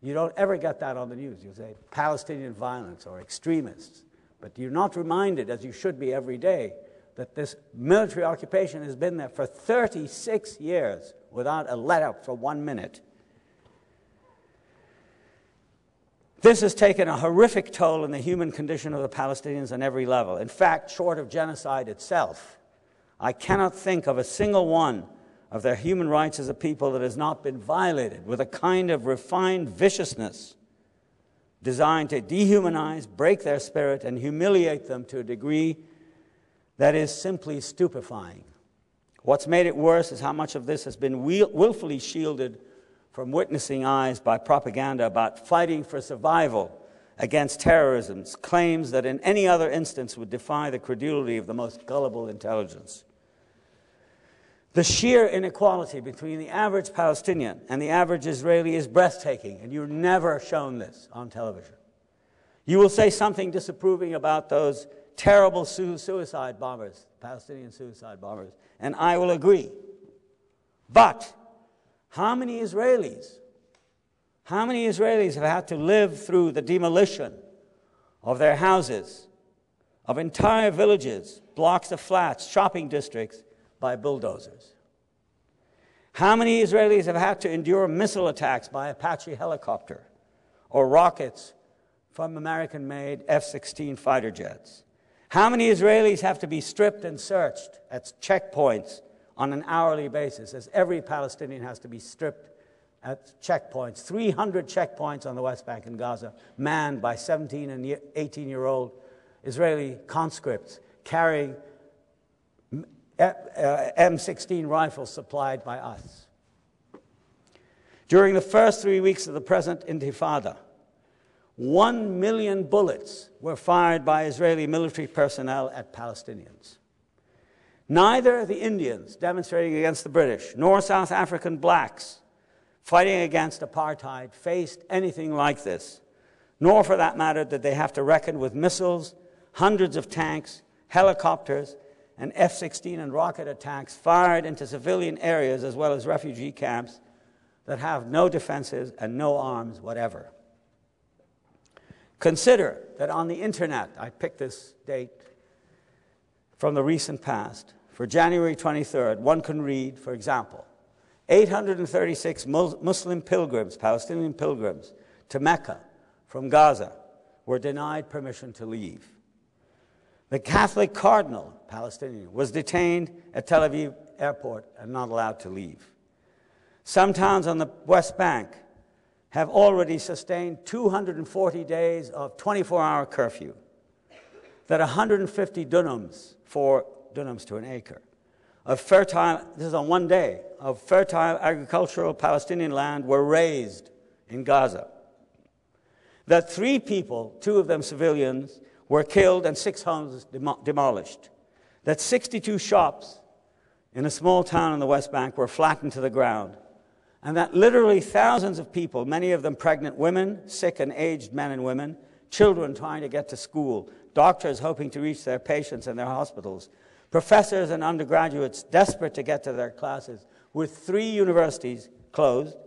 You don't ever get that on the news. You say Palestinian violence or extremists, but you're not reminded, as you should be every day, that this military occupation has been there for 36 years without a let-up for 1 minute. This has taken a horrific toll in the human condition of the Palestinians on every level. In fact, short of genocide itself, I cannot think of a single one of their human rights as a people that has not been violated with a kind of refined viciousness designed to dehumanize, break their spirit, and humiliate them to a degree that is simply stupefying. What's made it worse is how much of this has been willfully shielded from witnessing eyes by propaganda about fighting for survival against terrorism, claims that in any other instance would defy the credulity of the most gullible intelligence. The sheer inequality between the average Palestinian and the average Israeli is breathtaking, and you're never shown this on television. You will say something disapproving about those terrible suicide bombers, Palestinian suicide bombers, and I will agree. But how many Israelis have had to live through the demolition of their houses, of entire villages, blocks of flats, shopping districts, by bulldozers? How many Israelis have had to endure missile attacks by Apache helicopter or rockets from American-made F-16 fighter jets? How many Israelis have to be stripped and searched at checkpoints on an hourly basis, as every Palestinian has to be stripped at checkpoints, 300 checkpoints on the West Bank and Gaza, manned by 17 and 18-year-old Israeli conscripts carrying M16 rifles supplied by us. During the first 3 weeks of the present Intifada, 1 million bullets were fired by Israeli military personnel at Palestinians. Neither the Indians demonstrating against the British nor South African blacks fighting against apartheid faced anything like this, nor for that matter did they have to reckon with missiles, hundreds of tanks, helicopters, and F-16 and rocket attacks fired into civilian areas as well as refugee camps that have no defenses and no arms whatever. Consider that on the internet, I picked this date from the recent past, for January 23rd, one can read, for example, 836 Muslim pilgrims, Palestinian pilgrims, to Mecca from Gaza were denied permission to leave. The Catholic cardinal, Palestinian, was detained at Tel Aviv airport and not allowed to leave. Some towns on the West Bank have already sustained 240 days of 24-hour curfew, that 150 dunams, 4 dunams to an acre, of fertile, this is on one day, of fertile agricultural Palestinian land were razed in Gaza. That 3 people, 2 of them civilians, were killed and 6 homes demolished. That 62 shops in a small town in the West Bank were flattened to the ground. And that literally thousands of people, many of them pregnant women, sick and aged men and women, children trying to get to school, doctors hoping to reach their patients in their hospitals, professors and undergraduates desperate to get to their classes, with 3 universities closed,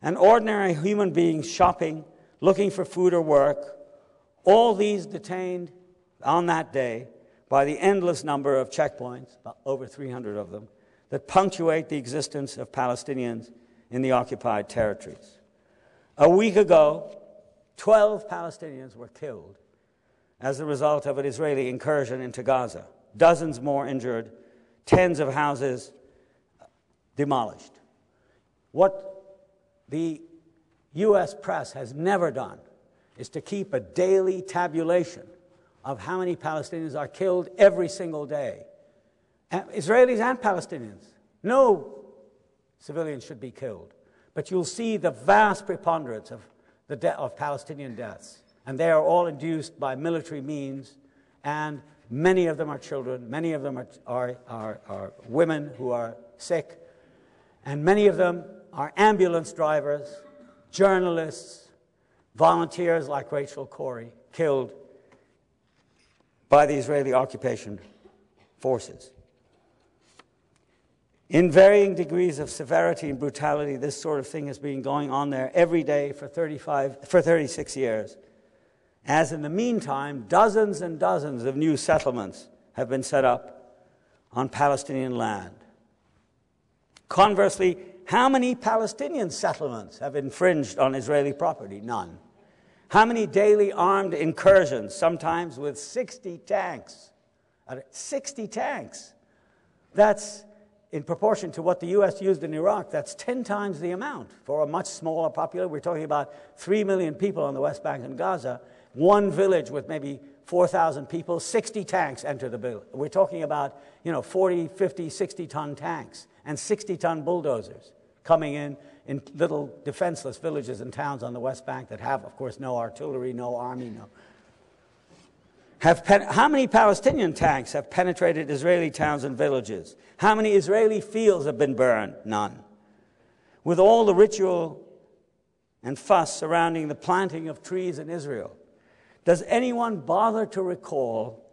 and ordinary human beings shopping, looking for food or work, all these detained on that day by the endless number of checkpoints, over 300 of them, that punctuate the existence of Palestinians in the occupied territories. A week ago, 12 Palestinians were killed as a result of an Israeli incursion into Gaza. Dozens more injured, tens of houses demolished. What the U.S. press has never done is to keep a daily tabulation of how many Palestinians are killed every single day. Israelis and Palestinians. No civilians should be killed. But you'll see the vast preponderance of Palestinian deaths. and they are all induced by military means, and many of them are children, many of them are women who are sick, and many of them are ambulance drivers, journalists, volunteers like Rachel Corrie, killed by the Israeli occupation forces. In varying degrees of severity and brutality, this sort of thing has been going on there every day for 36 years. As in the meantime, dozens and dozens of new settlements have been set up on Palestinian land. Conversely, how many Palestinian settlements have infringed on Israeli property? None. How many daily armed incursions, sometimes with 60 tanks? 60 tanks. That's, in proportion to what the U.S. used in Iraq, that's 10 times the amount for a much smaller population. We're talking about 3 million people on the West Bank and Gaza. One village with maybe 4,000 people, 60 tanks enter the village. We're talking about, 40, 50, 60-ton tanks and 60-ton bulldozers coming in little defenseless villages and towns on the West Bank that have, of course, no artillery, no army, How many Palestinian tanks have penetrated Israeli towns and villages? How many Israeli fields have been burned? None. With all the ritual and fuss surrounding the planting of trees in Israel, does anyone bother to recall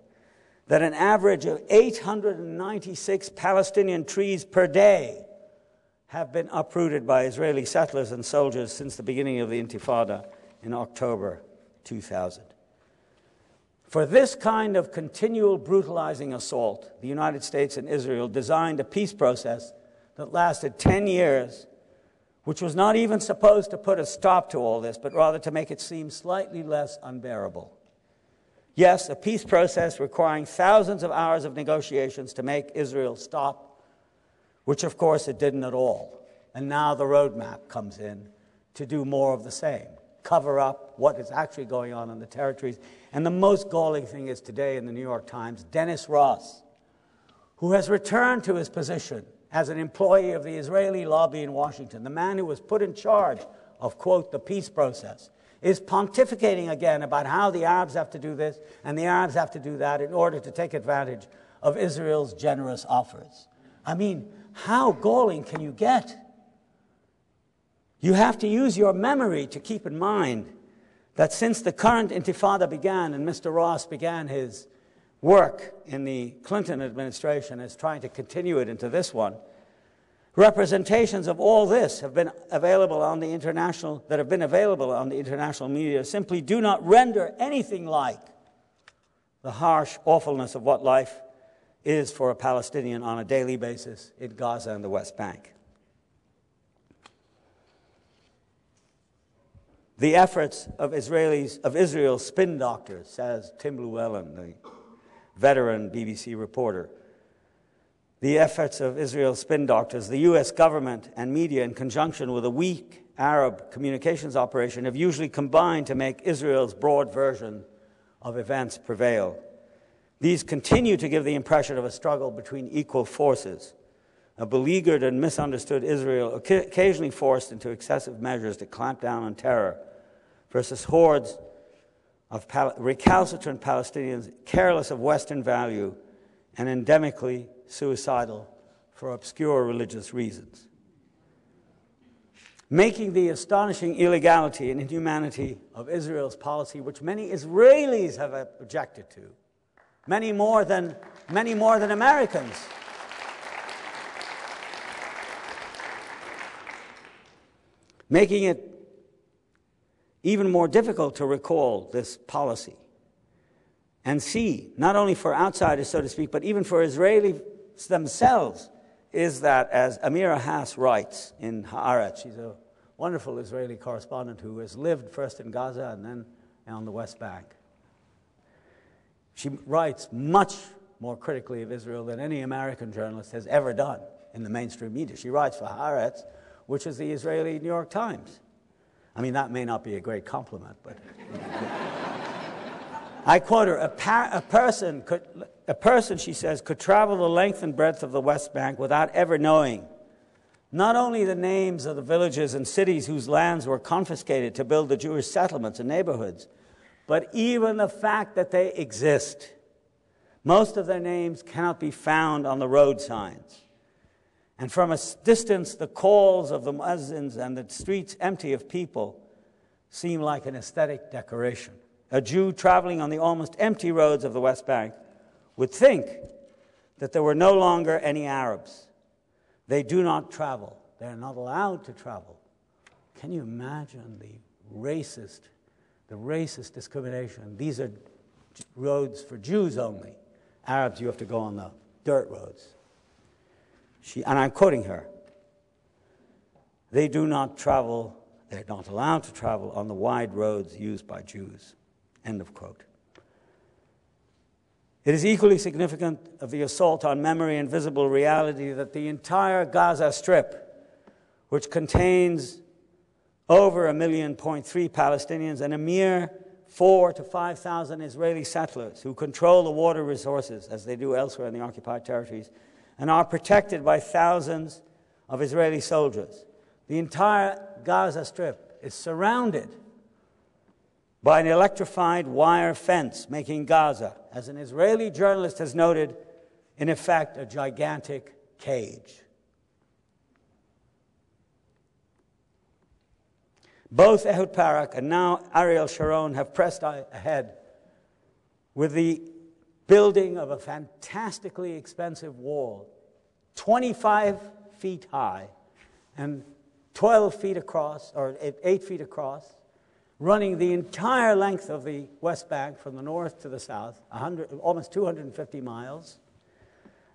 that an average of 896 Palestinian trees per day have been uprooted by Israeli settlers and soldiers since the beginning of the Intifada in October 2000? For this kind of continual brutalizing assault, the United States and Israel designed a peace process that lasted 10 years, which was not even supposed to put a stop to all this, but rather to make it seem slightly less unbearable. Yes, a peace process requiring thousands of hours of negotiations to make Israel stop, which of course it didn't at all. And now the roadmap comes in to do more of the same, cover up what is actually going on in the territories. And the most galling thing is today in the New York Times, Dennis Ross, who has returned to his position as an employee of the Israeli lobby in Washington, the man who was put in charge of, quote, the peace process, is pontificating again about how the Arabs have to do this and the Arabs have to do that in order to take advantage of Israel's generous offers. I mean, how galling can you get? You have to use your memory to keep in mind that since the current Intifada began and Mr. Ross began his work in the Clinton administration is trying to continue it into this one, representations of all this have been available on the international media simply do not render anything like the harsh awfulness of what life is for a Palestinian on a daily basis in Gaza and the West Bank. The efforts of Israel's spin doctors, says Tim Llewellyn, the veteran BBC reporter, the efforts of Israel's spin doctors, the U.S. government and media in conjunction with a weak Arab communications operation have usually combined to make Israel's broad version of events prevail. These continue to give the impression of a struggle between equal forces, a beleaguered and misunderstood Israel occasionally forced into excessive measures to clamp down on terror versus hordes of recalcitrant Palestinians careless of Western value and endemically suicidal for obscure religious reasons. Making the astonishing illegality and inhumanity of Israel's policy, which many Israelis have objected to, many more than Americans. Making it even more difficult to recall this policy and see, not only for outsiders, so to speak, but even for Israelis themselves, is that, as Amira Haas writes in Haaretz, she's a wonderful Israeli correspondent who has lived first in Gaza and then on the West Bank. She writes much more critically of Israel than any American journalist has ever done in the mainstream media. She writes for Haaretz, which is the Israeli New York Times. I mean, that may not be a great compliment, but I quote her, a person, she says, could travel the length and breadth of the West Bank without ever knowing not only the names of the villages and cities whose lands were confiscated to build the Jewish settlements and neighborhoods, but even the fact that they exist. Most of their names cannot be found on the road signs. And from a distance, the calls of the muezzins and the streets empty of people seem like an aesthetic decoration. A Jew traveling on the almost empty roads of the West Bank would think that there were no longer any Arabs. They do not travel. They're not allowed to travel. Can you imagine the racist discrimination? These are roads for Jews only. Arabs, you have to go on the dirt roads. And I'm quoting her. They do not travel, they're not allowed to travel on the wide roads used by Jews. End of quote. It is equally significant of the assault on memory and visible reality that the entire Gaza Strip, which contains over 1.3 million Palestinians and a mere 4,000 to 5,000 Israeli settlers who control the water resources, as they do elsewhere in the occupied territories, and are protected by thousands of Israeli soldiers. The entire Gaza Strip is surrounded by an electrified wire fence, making Gaza, as an Israeli journalist has noted, in effect a gigantic cage. Both Ehud Barak and now Ariel Sharon have pressed ahead with the building of a fantastically expensive wall, 25 feet high and 12 feet across, or 8 feet across, running the entire length of the West Bank from the north to the south, almost 250 miles,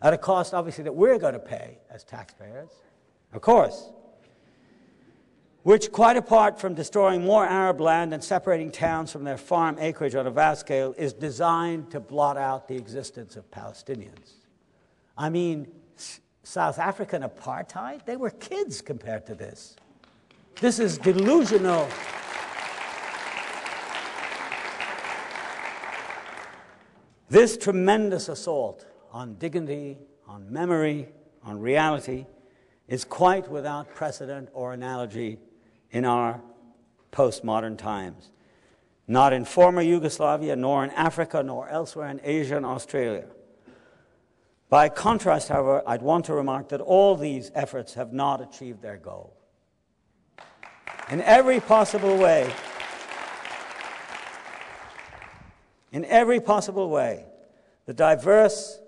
at a cost, obviously, that we're going to pay as taxpayers, of course, which, quite apart from destroying more Arab land and separating towns from their farm acreage on a vast scale, is designed to blot out the existence of Palestinians. I mean, South African apartheid, they were kids compared to this. This is delusional. This tremendous assault on dignity, on memory, on reality, is quite without precedent or analogy in our postmodern times. Not in former Yugoslavia, nor in Africa, nor elsewhere in Asia and Australia. By contrast, however, I'd want to remark that all these efforts have not achieved their goal. In every possible way, the diverse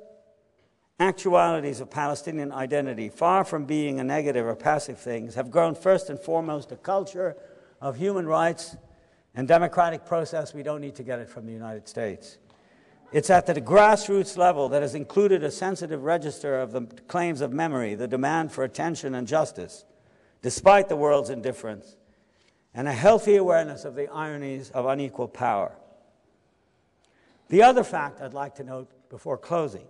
actualities of Palestinian identity, far from being a negative or passive thing, have grown first and foremost a culture of human rights and democratic process. We don't need to get it from the United States. It's at the grassroots level that has included a sensitive register of the claims of memory, the demand for attention and justice, despite the world's indifference, and a healthy awareness of the ironies of unequal power. The other fact I'd like to note before closing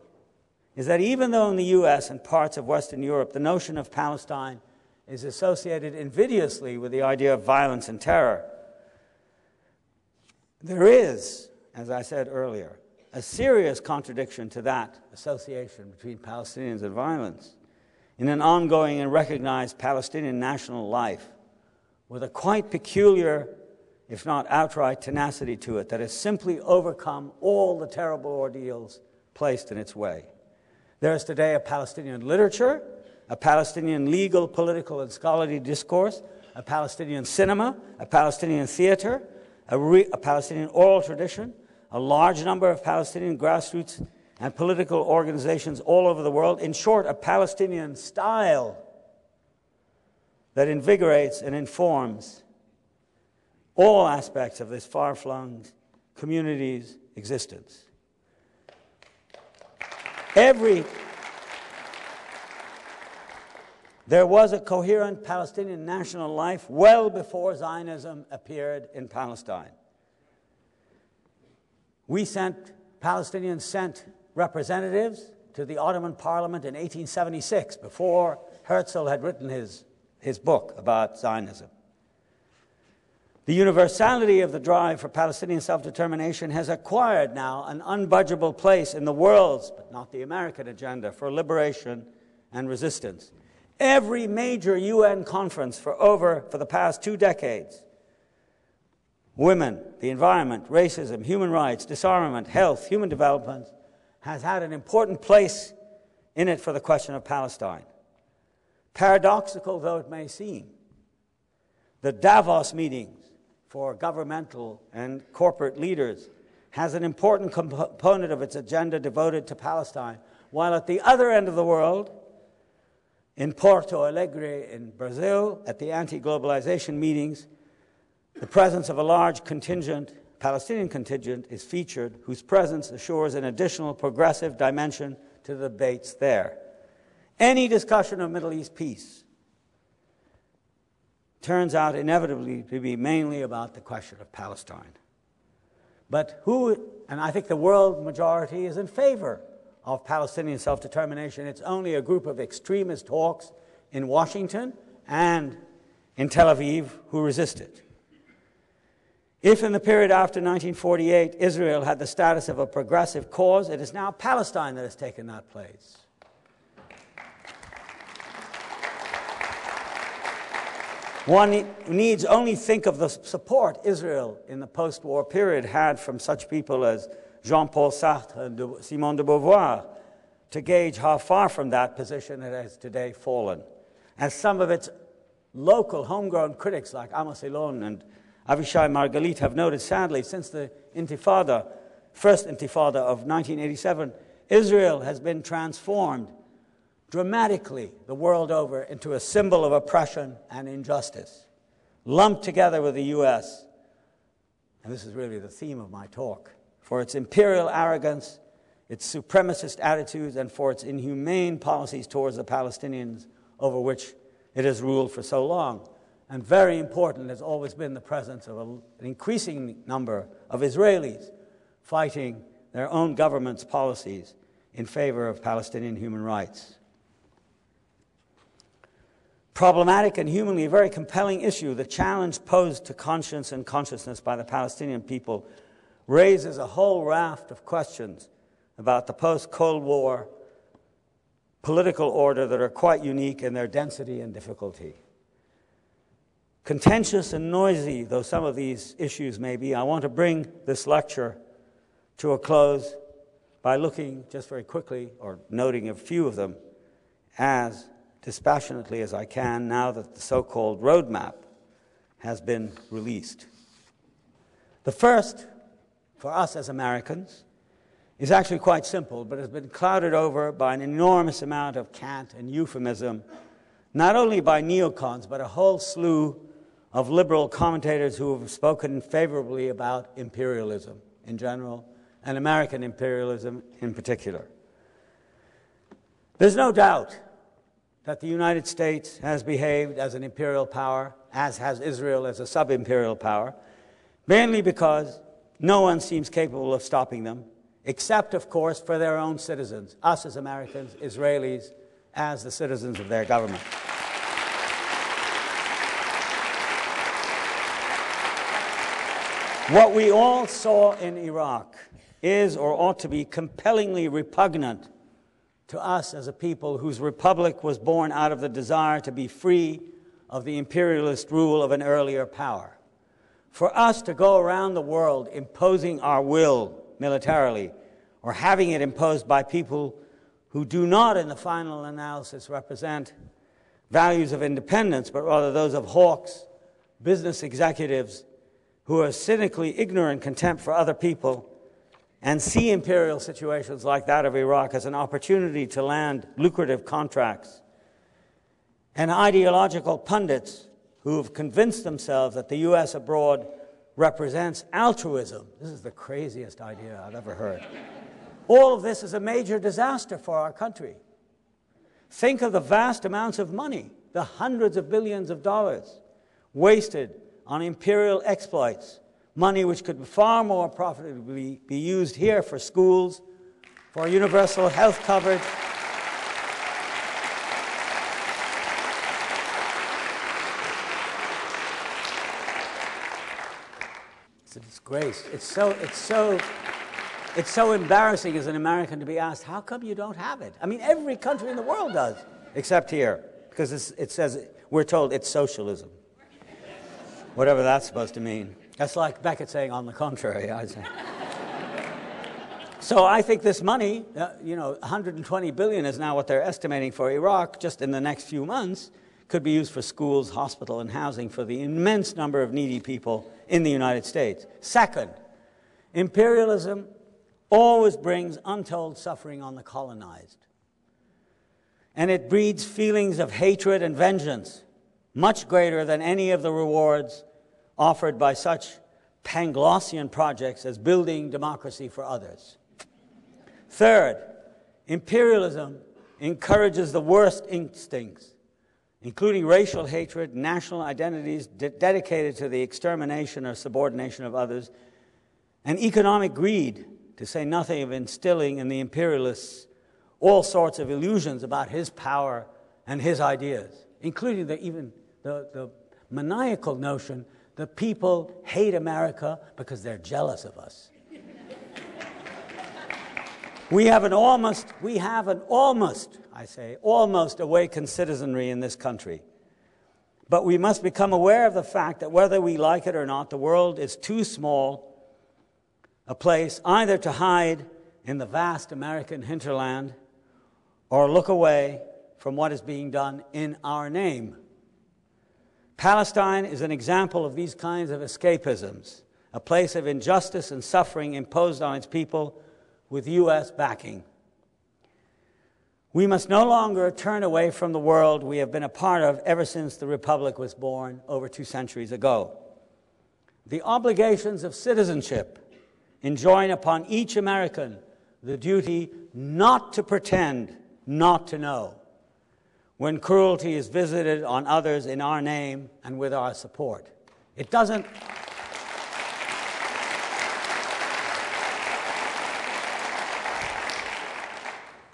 is that even though in the U.S. and parts of Western Europe the notion of Palestine is associated invidiously with the idea of violence and terror, there is, as I said earlier, a serious contradiction to that association between Palestinians and violence in an ongoing and recognized Palestinian national life with a quite peculiar, if not outright, tenacity to it that has simply overcome all the terrible ordeals placed in its way. There is today a Palestinian literature, a Palestinian legal, political, and scholarly discourse, a Palestinian cinema, a Palestinian theater, a Palestinian oral tradition, a large number of Palestinian grassroots and political organizations all over the world. In short, a Palestinian style that invigorates and informs all aspects of this far-flung community's existence. There was a coherent Palestinian national life well before Zionism appeared in Palestine. Palestinians sent representatives to the Ottoman Parliament in 1876, before Herzl had written his book about Zionism. The universality of the drive for Palestinian self-determination has acquired now an unbudgeable place in the world's, but not the American, agenda for liberation and resistance. Every major UN conference for the past 2 decades women, the environment, racism, human rights, disarmament, health, human development, has had an important place in it for the question of Palestine. Paradoxical though it may seem, the Davos meetings for governmental and corporate leaders has an important component of its agenda devoted to Palestine, while at the other end of the world, in Porto Alegre in Brazil, at the anti-globalization meetings, the presence of a large Palestinian contingent is featured, whose presence assures an additional progressive dimension to the debates there. Any discussion of Middle East peace turns out inevitably to be mainly about the question of Palestine. But and I think the world majority is in favor of Palestinian self-determination. It's only a group of extremist hawks in Washington and in Tel Aviv who resist it. If in the period after 1948 Israel had the status of a progressive cause, it is now Palestine that has taken that place. One needs only think of the support Israel in the post-war period had from such people as Jean-Paul Sartre and Simone de Beauvoir to gauge how far from that position it has today fallen. As some of its local homegrown critics like Amos Elon and Avishai Margalit have noted, sadly, since the first Intifada of 1987, Israel has been transformed dramatically the world over into a symbol of oppression and injustice, lumped together with the U.S., and this is really the theme of my talk, for its imperial arrogance, its supremacist attitudes, and for its inhumane policies towards the Palestinians over which it has ruled for so long. And very important has always been the presence of an increasing number of Israelis fighting their own government's policies in favor of Palestinian human rights. Problematic and humanly a very compelling issue, the challenge posed to conscience and consciousness by the Palestinian people raises a whole raft of questions about the post-Cold War political order that are quite unique in their density and difficulty. Contentious and noisy though some of these issues may be, I want to bring this lecture to a close by looking just very quickly, or noting a few of them, as dispassionately as I can, now that the so-called roadmap has been released. The first, for us as Americans, is actually quite simple, but has been clouded over by an enormous amount of cant and euphemism, not only by neocons, but a whole slew of liberal commentators who have spoken favorably about imperialism in general, and American imperialism in particular. There's no doubt that the United States has behaved as an imperial power, as has Israel as a sub-imperial power, mainly because no one seems capable of stopping them, except, of course, for their own citizens, us as Americans, Israelis, as the citizens of their government. What we all saw in Iraq is, or ought to be, compellingly repugnant to us as a people whose republic was born out of the desire to be free of the imperialist rule of an earlier power. For us to go around the world imposing our will militarily, or having it imposed by people who do not, in the final analysis, represent values of independence, but rather those of hawks, business executives who are cynically ignorant contempt for other people, and see imperial situations like that of Iraq as an opportunity to land lucrative contracts, and ideological pundits who have convinced themselves that the U.S. abroad represents altruism. This is the craziest idea I've ever heard. All of this is a major disaster for our country. Think of the vast amounts of money, the hundreds of billions of dollars wasted on imperial exploits, money which could far more profitably be used here for schools, for universal health coverage, it's a disgrace. It's so embarrassing as an American to be asked, how come you don't have it? I mean, every country in the world does, except here, because it says, we're told it's socialism, whatever that's supposed to mean. That's like Beckett saying, on the contrary, I'd say. So I think this money, $120 billion is now what they're estimating for Iraq just in the next few months, could be used for schools, hospital, and housing for the immense number of needy people in the United States. Second, imperialism always brings untold suffering on the colonized. And it breeds feelings of hatred and vengeance, much greater than any of the rewards offered by such Panglossian projects as building democracy for others. Third, imperialism encourages the worst instincts, including racial hatred, national identities dedicated to the extermination or subordination of others, and economic greed, to say nothing of instilling in the imperialists all sorts of illusions about his power and his ideas, including even the maniacal notion that people hate America because they're jealous of us. We have an almost awakened citizenry in this country. But we must become aware of the fact that whether we like it or not, the world is too small a place either to hide in the vast American hinterland or look away from what is being done in our name. Palestine is an example of these kinds of escapisms, a place of injustice and suffering imposed on its people with U.S. backing. We must no longer turn away from the world we have been a part of ever since the Republic was born over 2 centuries ago. The obligations of citizenship enjoin upon each American the duty not to pretend not to know when cruelty is visited on others in our name and with our support. It doesn't...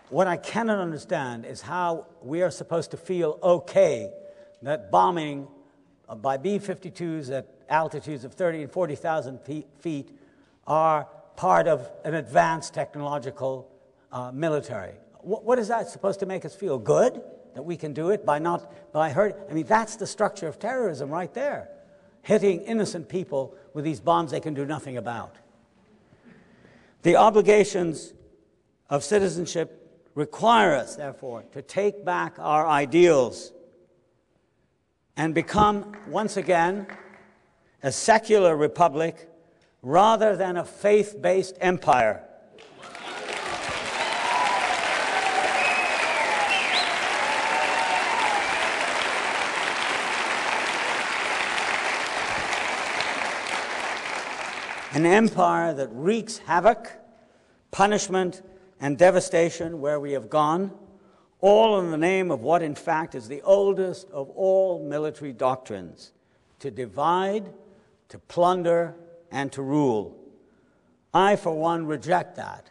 What I cannot understand is how we are supposed to feel okay that bombing by B-52s at altitudes of 30 and 40,000 feet are part of an advanced technological military. What is that supposed to make us feel? Good? That we can do it by hurting? I mean, that's the structure of terrorism right there. Hitting innocent people with these bombs they can do nothing about. The obligations of citizenship require us, therefore, to take back our ideals and become, once again, a secular republic rather than a faith-based empire. An empire that wreaks havoc, punishment, and devastation where we have gone, all in the name of what in fact is the oldest of all military doctrines, to divide, to plunder, and to rule. I, for one, reject that,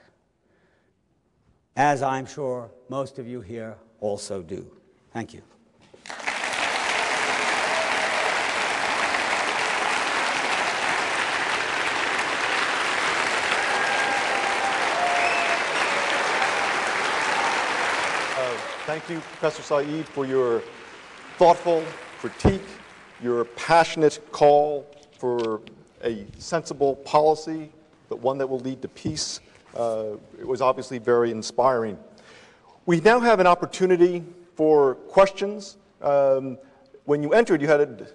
as I'm sure most of you here also do. Thank you. Thank you, Professor Saeed, for your thoughtful critique, your passionate call for a sensible policy, but one that will lead to peace. It was obviously very inspiring. We now have an opportunity for questions. When you entered, you had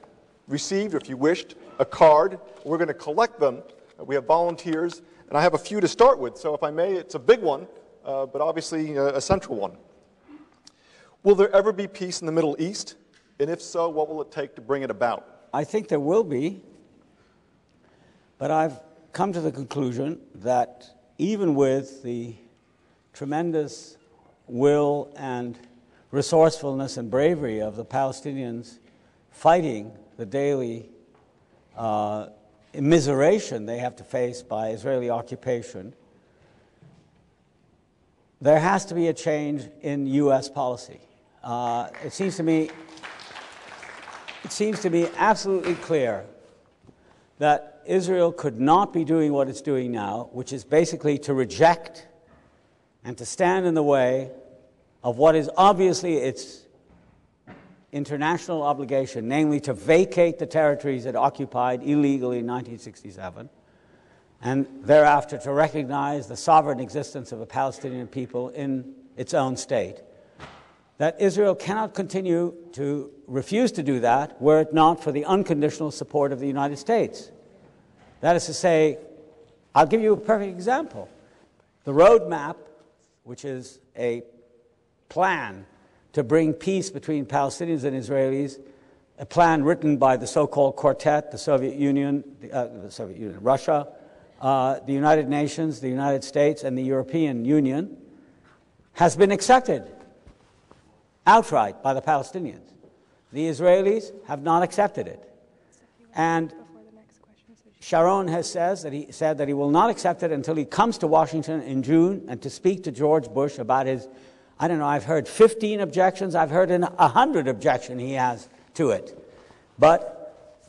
received, or if you wished, a card. We're going to collect them. We have volunteers, and I have a few to start with. So if I may, it's a big one, but obviously a central one. Will there ever be peace in the Middle East? And if so, what will it take to bring it about? I think there will be, but I've come to the conclusion that even with the tremendous will and resourcefulness and bravery of the Palestinians fighting the daily immiseration they have to face by Israeli occupation, there has to be a change in U.S. policy. It seems to me absolutely clear that Israel could not be doing what it's doing now, which is basically to reject and to stand in the way of what is obviously its international obligation, namely to vacate the territories it occupied illegally in 1967, and thereafter to recognize the sovereign existence of the Palestinian people in its own state, that Israel cannot continue to refuse to do that were it not for the unconditional support of the United States. That is to say, I'll give you a perfect example. The roadmap, which is a plan to bring peace between Palestinians and Israelis, a plan written by the so-called Quartet, the Soviet Union, Russia, the United Nations, the United States, and the European Union, has been accepted outright by the Palestinians. The Israelis have not accepted it. And Sharon has said that he will not accept it until he comes to Washington in June and to speak to George Bush about his, I don't know, I've heard 15 objections, I've heard 100 objections he has to it. But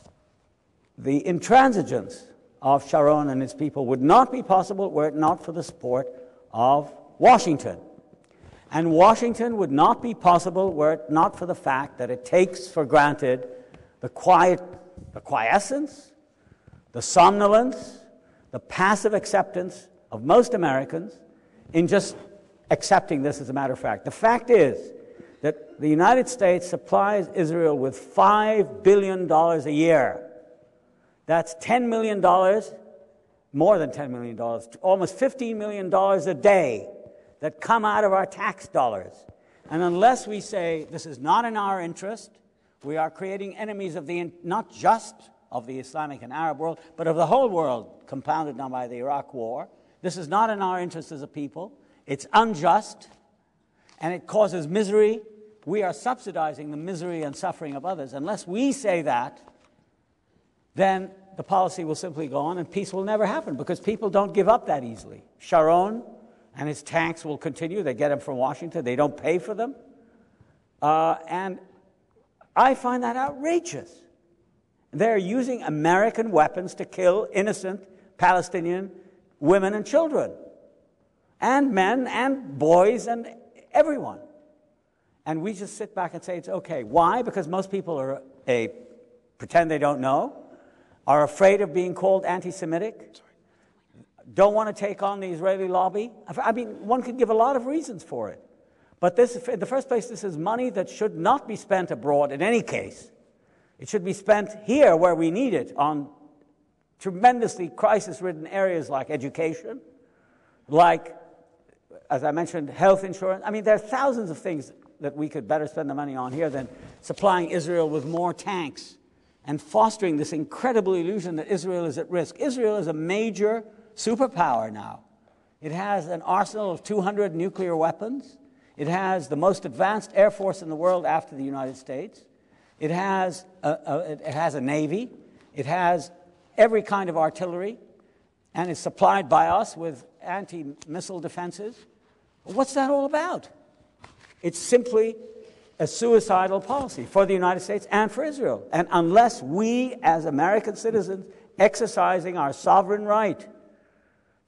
the intransigence of Sharon and his people would not be possible were it not for the support of Washington. And Washington would not be possible were it not for the fact that it takes for granted the quiescence, the somnolence, the passive acceptance of most Americans in just accepting this as a matter of fact. The fact is that the United States supplies Israel with $5 billion a year. That's $10 million, more than $10 million, almost $15 million a day that come out of our tax dollars. And unless we say this is not in our interest, we are creating enemies of not just of the Islamic and Arab world, but of the whole world, compounded now by the Iraq War. This is not in our interest as a people. It's unjust, and it causes misery. We are subsidizing the misery and suffering of others. Unless we say that, then the policy will simply go on and peace will never happen, because people don't give up that easily. Sharon and his tanks will continue. They get them from Washington. They don't pay for them. And I find that outrageous. They're using American weapons to kill innocent Palestinian women and children, and men and boys and everyone. And we just sit back and say it's okay. Why? Because most people are pretend they don't know, are afraid of being called anti-Semitic, don't want to take on the Israeli lobby. I mean, one could give a lot of reasons for it. But this, in the first place, this is money that should not be spent abroad in any case. It should be spent here where we need it, on tremendously crisis-ridden areas like education, like, as I mentioned, health insurance. I mean, there are thousands of things that we could better spend the money on here than supplying Israel with more tanks and fostering this incredible illusion that Israel is at risk. Israel is a major superpower now. It has an arsenal of 200 nuclear weapons. It has the most advanced air force in the world after the United States. It has a navy. It has every kind of artillery, and it's supplied by us with anti-missile defenses. What's that all about? It's simply a suicidal policy for the United States and for Israel. And unless we, as American citizens, exercising our sovereign right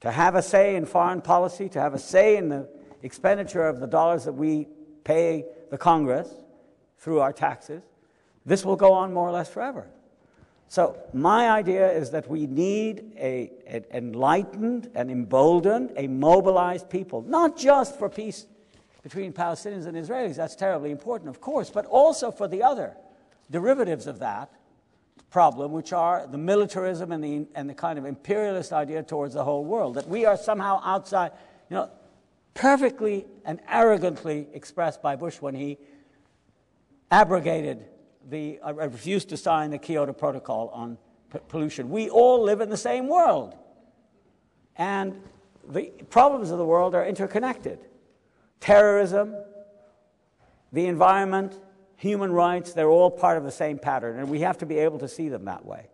to have a say in foreign policy, to have a say in the expenditure of the dollars that we pay the Congress through our taxes, this will go on more or less forever. So my idea is that we need an enlightened, an emboldened, a mobilized people, not just for peace between Palestinians and Israelis. That's terribly important, of course, but also for the other derivatives of that problem, which are the militarism and the kind of imperialist idea towards the whole world, that we are somehow outside, perfectly and arrogantly expressed by Bush when he abrogated refused to sign the Kyoto Protocol on pollution. We all live in the same world, and the problems of the world are interconnected. Terrorism, the environment, human rights, they're all part of the same pattern, and we have to be able to see them that way.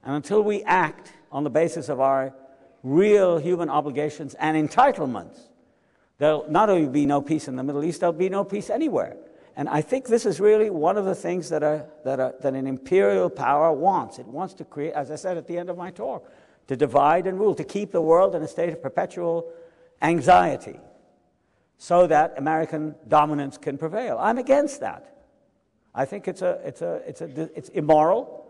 And until we act on the basis of our real human obligations and entitlements, there'll not only be no peace in the Middle East, there'll be no peace anywhere. And I think this is really one of the things that an imperial power wants. It wants to create, as I said at the end of my talk, to divide and rule, to keep the world in a state of perpetual anxiety so that American dominance can prevail. I'm against that. I think it's immoral,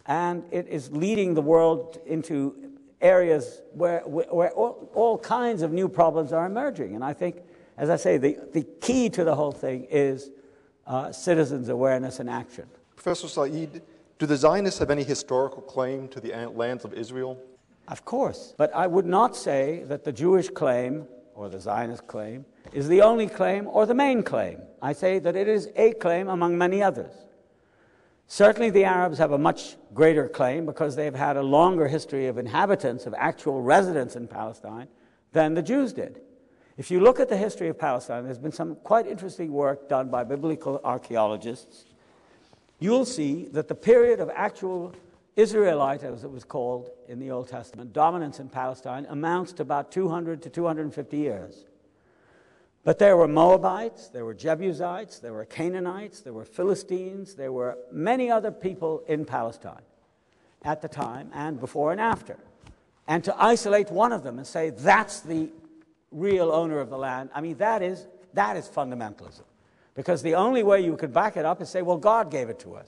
and it is leading the world into areas where all kinds of new problems are emerging. And I think, as I say, the key to the whole thing is citizens' awareness and action. Professor Said, do the Zionists have any historical claim to the lands of Israel? Of course. But I would not say that the Jewish claim, or the Zionist claim, is the only claim or the main claim. I say that it is a claim among many others. Certainly the Arabs have a much greater claim because they've had a longer history of inhabitants, of actual residents in Palestine, than the Jews did. If you look at the history of Palestine, there's been some quite interesting work done by biblical archaeologists. You'll see that the period of actual Israelite, as it was called in the Old Testament, dominance in Palestine amounts to about 200 to 250 years. But there were Moabites, there were Jebusites, there were Canaanites, there were Philistines, there were many other people in Palestine at the time and before and after. And to isolate one of them and say that's the real owner of the land, I mean, that is fundamentalism. Because the only way you could back it up is say, well, God gave it to us.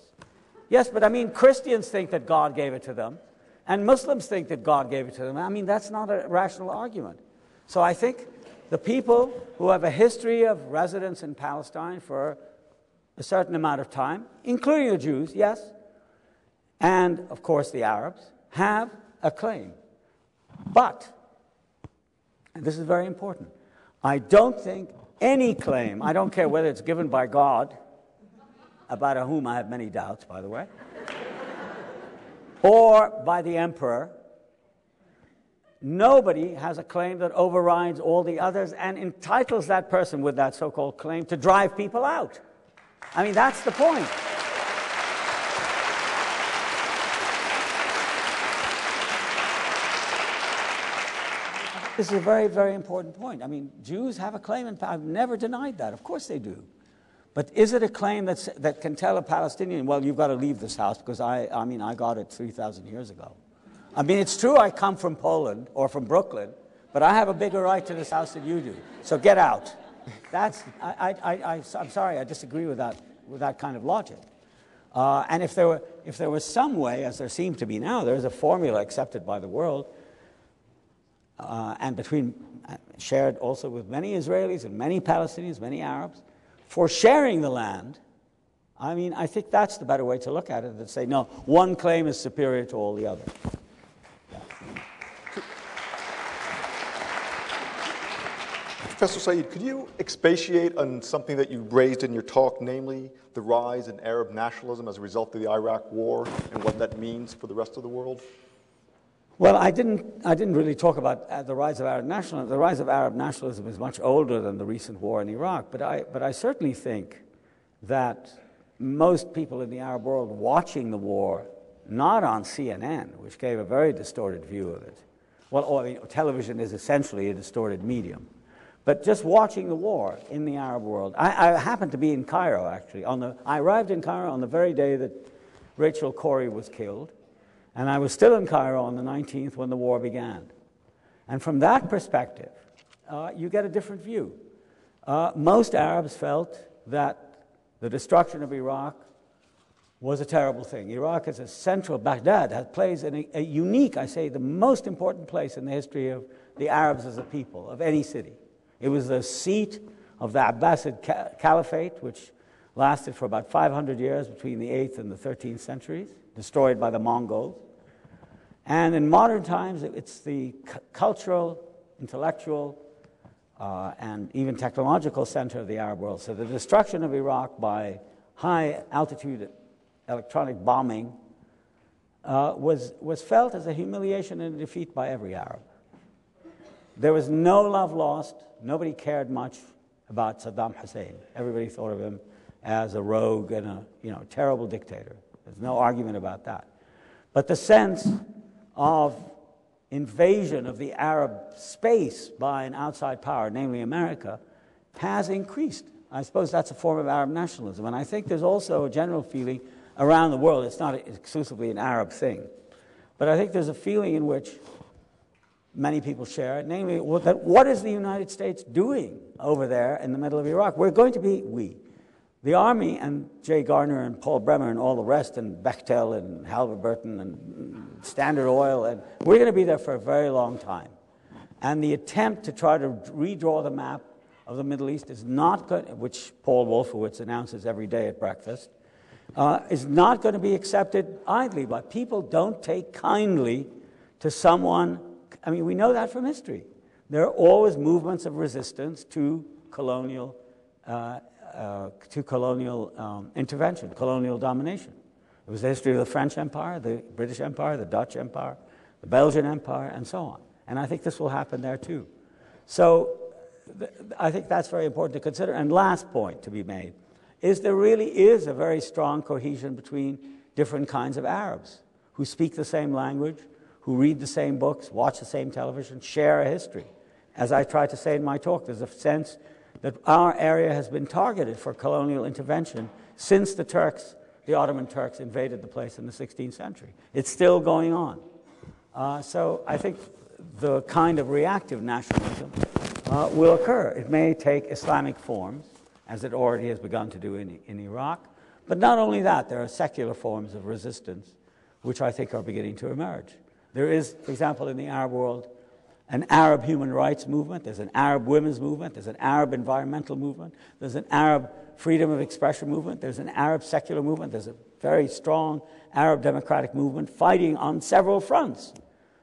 Yes, but I mean, Christians think that God gave it to them, and Muslims think that God gave it to them. I mean, that's not a rational argument. So I think the people who have a history of residence in Palestine for a certain amount of time, including the Jews, yes, and, of course, the Arabs, have a claim. But, and this is very important, I don't think any claim, I don't care whether it's given by God, about whom I have many doubts, by the way, or by the emperor, nobody has a claim that overrides all the others and entitles that person with that so-called claim to drive people out. I mean, that's the point. This is a very, very important point. I mean, Jews have a claim, and I've never denied that. Of course they do. But is it a claim that can tell a Palestinian, well, you've got to leave this house because I got it 3,000 years ago? I mean, it's true I come from Poland or from Brooklyn, but I have a bigger right to this house than you do. So get out. I'm sorry, I disagree with that kind of logic. And if there was some way, as there seems to be now, there's a formula accepted by the world, and shared also with many Israelis and many Palestinians, many Arabs, for sharing the land. I mean, I think that's the better way to look at it, than say, no, one claim is superior to all the others. Professor Said, could you expatiate on something that you raised in your talk, namely the rise in Arab nationalism as a result of the Iraq War and what that means for the rest of the world? Well, I didn't really talk about the rise of Arab nationalism. The rise of Arab nationalism is much older than the recent war in Iraq. But I certainly think that most people in the Arab world watching the war, not on CNN, which gave a very distorted view of it. Well, television is essentially a distorted medium. But just watching the war in the Arab world. I happened to be in Cairo, actually. I arrived in Cairo on the very day that Rachel Corrie was killed. And I was still in Cairo on the 19th when the war began. And from that perspective, you get a different view. Most Arabs felt that the destruction of Iraq was a terrible thing. Iraq is a central, Baghdad plays a unique, I say, the most important place in the history of the Arabs as a people, of any city. It was the seat of the Abbasid Caliphate, which lasted for about 500 years between the 8th and the 13th centuries, destroyed by the Mongols. And in modern times, it's the cultural, intellectual, and even technological center of the Arab world. So the destruction of Iraq by high-altitude electronic bombing was felt as a humiliation and a defeat by every Arab. There was no love lost. Nobody cared much about Saddam Hussein. Everybody thought of him as a rogue and a terrible dictator. There's no argument about that. But the sense of invasion of the Arab space by an outside power, namely America, has increased. I suppose that's a form of Arab nationalism. And I think there's also a general feeling around the world, it's not exclusively an Arab thing, but I think there's a feeling in which many people share it, namely, what is the United States doing over there in the middle of Iraq? The Army and Jay Garner and Paul Bremer and all the rest, and Bechtel and Halliburton and Standard Oil, and we're going to be there for a very long time. And the attempt to try to redraw the map of the Middle East is not going, which Paul Wolfowitz announces every day at breakfast, is not going to be accepted idly. But people don't take kindly to someone. I mean, we know that from history. There are always movements of resistance to colonial intervention, colonial domination. It was the history of the French Empire, the British Empire, the Dutch Empire, the Belgian Empire, and so on. And I think this will happen there too. So I think that's very important to consider. And last point to be made is there really is a very strong cohesion between different kinds of Arabs who speak the same language, who read the same books, watch the same television, share a history. As I tried to say in my talk, there's a sense that our area has been targeted for colonial intervention since the Turks, the Ottoman Turks, invaded the place in the 16th century. It's still going on. So I think the kind of reactive nationalism will occur. It may take Islamic forms, as it already has begun to do in Iraq. But not only that, there are secular forms of resistance, which I think are beginning to emerge. There is, for example, in the Arab world, an Arab human rights movement, there's an Arab women's movement, there's an Arab environmental movement, there's an Arab freedom of expression movement, there's an Arab secular movement, there's a very strong Arab democratic movement fighting on several fronts.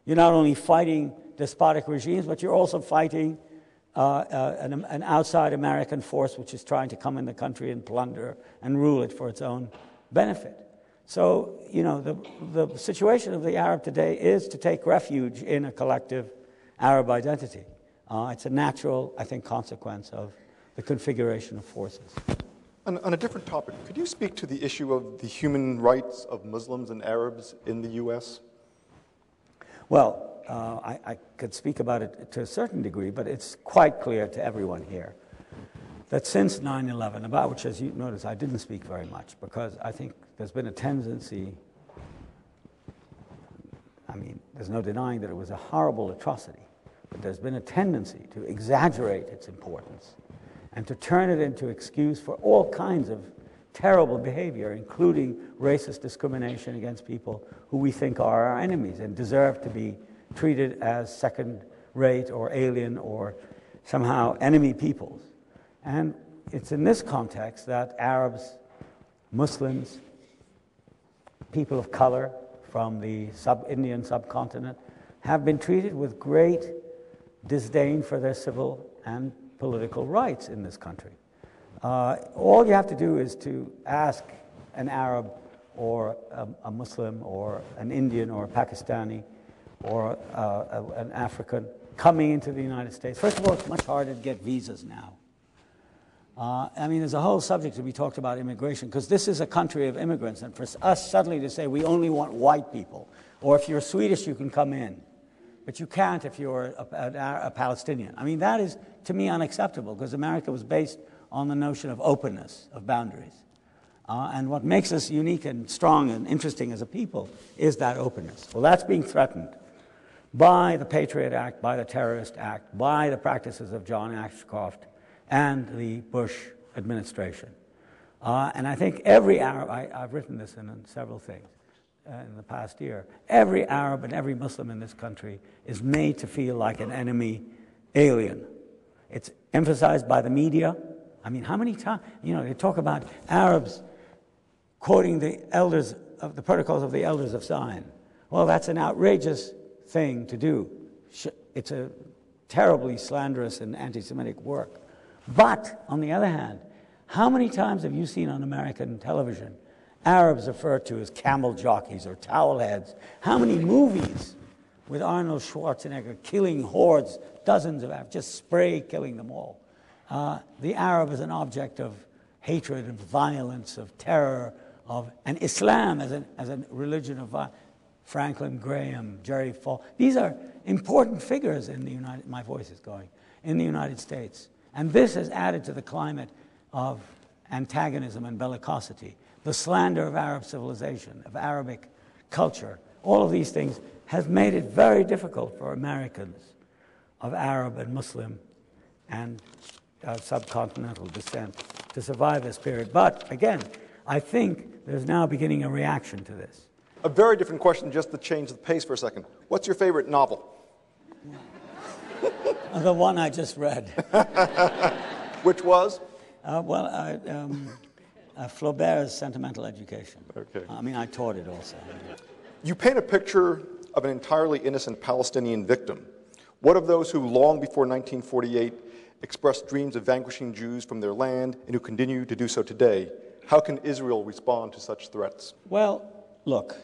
You're not only fighting despotic regimes, but you're also fighting an outside American force which is trying to come in the country and plunder and rule it for its own benefit. So, you know, the situation of the Arab today is to take refuge in a collective Arab identity. It's a natural, I think, consequence of the configuration of forces. On a different topic, could you speak to the issue of the human rights of Muslims and Arabs in the U.S.? Well, I could speak about it to a certain degree, but it's quite clear to everyone here that since 9/11, about which, as you notice, I didn't speak very much, because I think there's been a tendency, I mean, there's no denying that it was a horrible atrocity, but there's been a tendency to exaggerate its importance and to turn it into excuse for all kinds of terrible behavior, including racist discrimination against people who we think are our enemies and deserve to be treated as second-rate or alien or somehow enemy peoples. And it's in this context that Arabs, Muslims, people of color from the Indian subcontinent have been treated with great disdain for their civil and political rights in this country. All you have to do is to ask an Arab or a Muslim or an Indian or a Pakistani or an African coming into the United States. First of all, it's much harder to get visas now. I mean, there's a whole subject to be talked about immigration, because this is a country of immigrants, and for us suddenly to say we only want white people, or if you're Swedish, you can come in, but you can't if you're a Palestinian. I mean, that is, to me, unacceptable, because America was based on the notion of openness, of boundaries. And what makes us unique and strong and interesting as a people is that openness. Well, that's being threatened by the Patriot Act, by the Terrorist Act, by the practices of John Ashcroft and the Bush administration. And I think every Arab, I've written this in several things in the past year, every Arab and every Muslim in this country is made to feel like an enemy alien. It's emphasized by the media. I mean, how many times, you know, they talk about Arabs quoting the elders of the protocols of the elders of Zion. Well, that's an outrageous thing to do. It's a terribly slanderous and anti-Semitic work. But, on the other hand, how many times have you seen on American television Arabs referred to as camel jockeys or towel heads? How many movies with Arnold Schwarzenegger killing hordes, dozens of Arabs, just spray killing them all? The Arab is an object of hatred, of violence, of terror, and Islam as a religion of violence. Franklin Graham, Jerry Falwell. These are important figures in the my voice is going, in the United States. And this has added to the climate of antagonism and bellicosity. The slander of Arab civilization, of Arabic culture, all of these things have made it very difficult for Americans of Arab and Muslim and subcontinental descent to survive this period. But, again, I think there's now beginning a reaction to this. A very different question, just to change the pace for a second. What's your favorite novel? The one I just read. Which was? Flaubert's Sentimental Education. Okay. I mean, I taught it also. You paint a picture of an entirely innocent Palestinian victim. What of those who, long before 1948, expressed dreams of vanquishing Jews from their land and who continue to do so today? How can Israel respond to such threats? Well, look,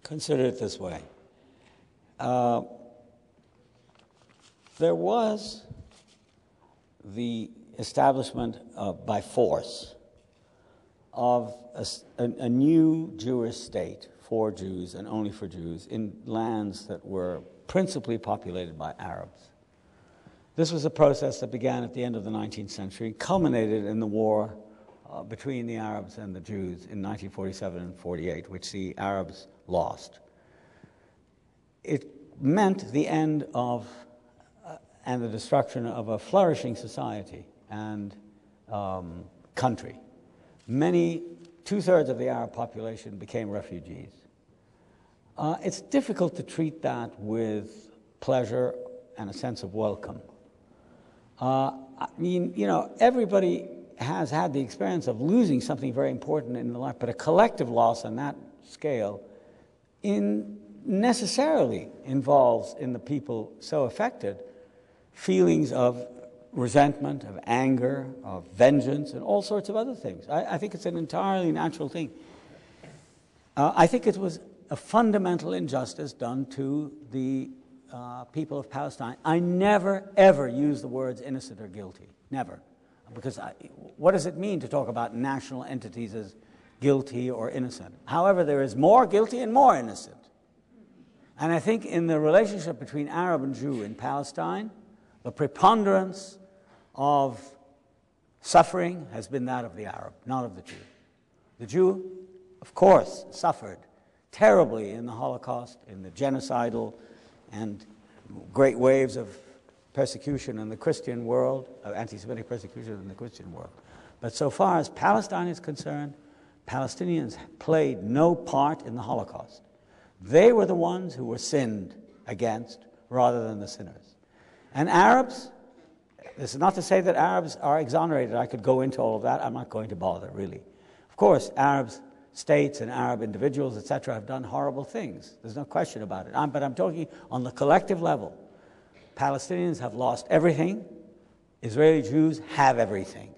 consider it this way. There was the establishment by force of a new Jewish state for Jews and only for Jews in lands that were principally populated by Arabs. This was a process that began at the end of the 19th century, culminated in the war between the Arabs and the Jews in 1947 and 48, which the Arabs lost. It meant the end of and the destruction of a flourishing society and country. Two-thirds of the Arab population became refugees. It's difficult to treat that with pleasure and a sense of welcome. I mean, you know, everybody has had the experience of losing something very important in their life, but a collective loss on that scale necessarily involves in the people so affected feelings of resentment, of anger, of vengeance, and all sorts of other things. I think it's an entirely natural thing. I think it was a fundamental injustice done to the people of Palestine. I never, ever use the words innocent or guilty. Never. Because what does it mean to talk about national entities as guilty or innocent? However, there is more guilty and more innocent. And I think in the relationship between Arab and Jew in Palestine, the preponderance of suffering has been that of the Arab, not of the Jew. The Jew, of course, suffered terribly in the Holocaust, in the genocidal and great waves of persecution in the Christian world, of anti-Semitic persecution in the Christian world. But so far as Palestine is concerned, Palestinians played no part in the Holocaust. They were the ones who were sinned against rather than the sinners. And Arabs, this is not to say that Arabs are exonerated. I could go into all of that. I'm not going to bother, really. Of course, Arab states and Arab individuals, etc., have done horrible things. There's no question about it. But I'm talking on the collective level. Palestinians have lost everything. Israeli Jews have everything.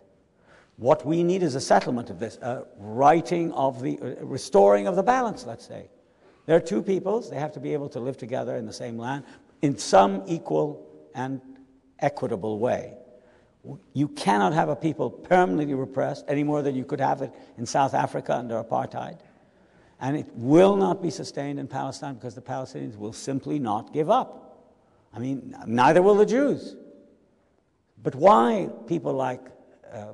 What we need is a settlement of this, a righting of the, restoring of the balance, let's say. There are two peoples. They have to be able to live together in the same land in some equal and equitable way. You cannot have a people permanently repressed any more than you could have it in South Africa under apartheid. And it will not be sustained in Palestine because the Palestinians will simply not give up. I mean, neither will the Jews. But why people like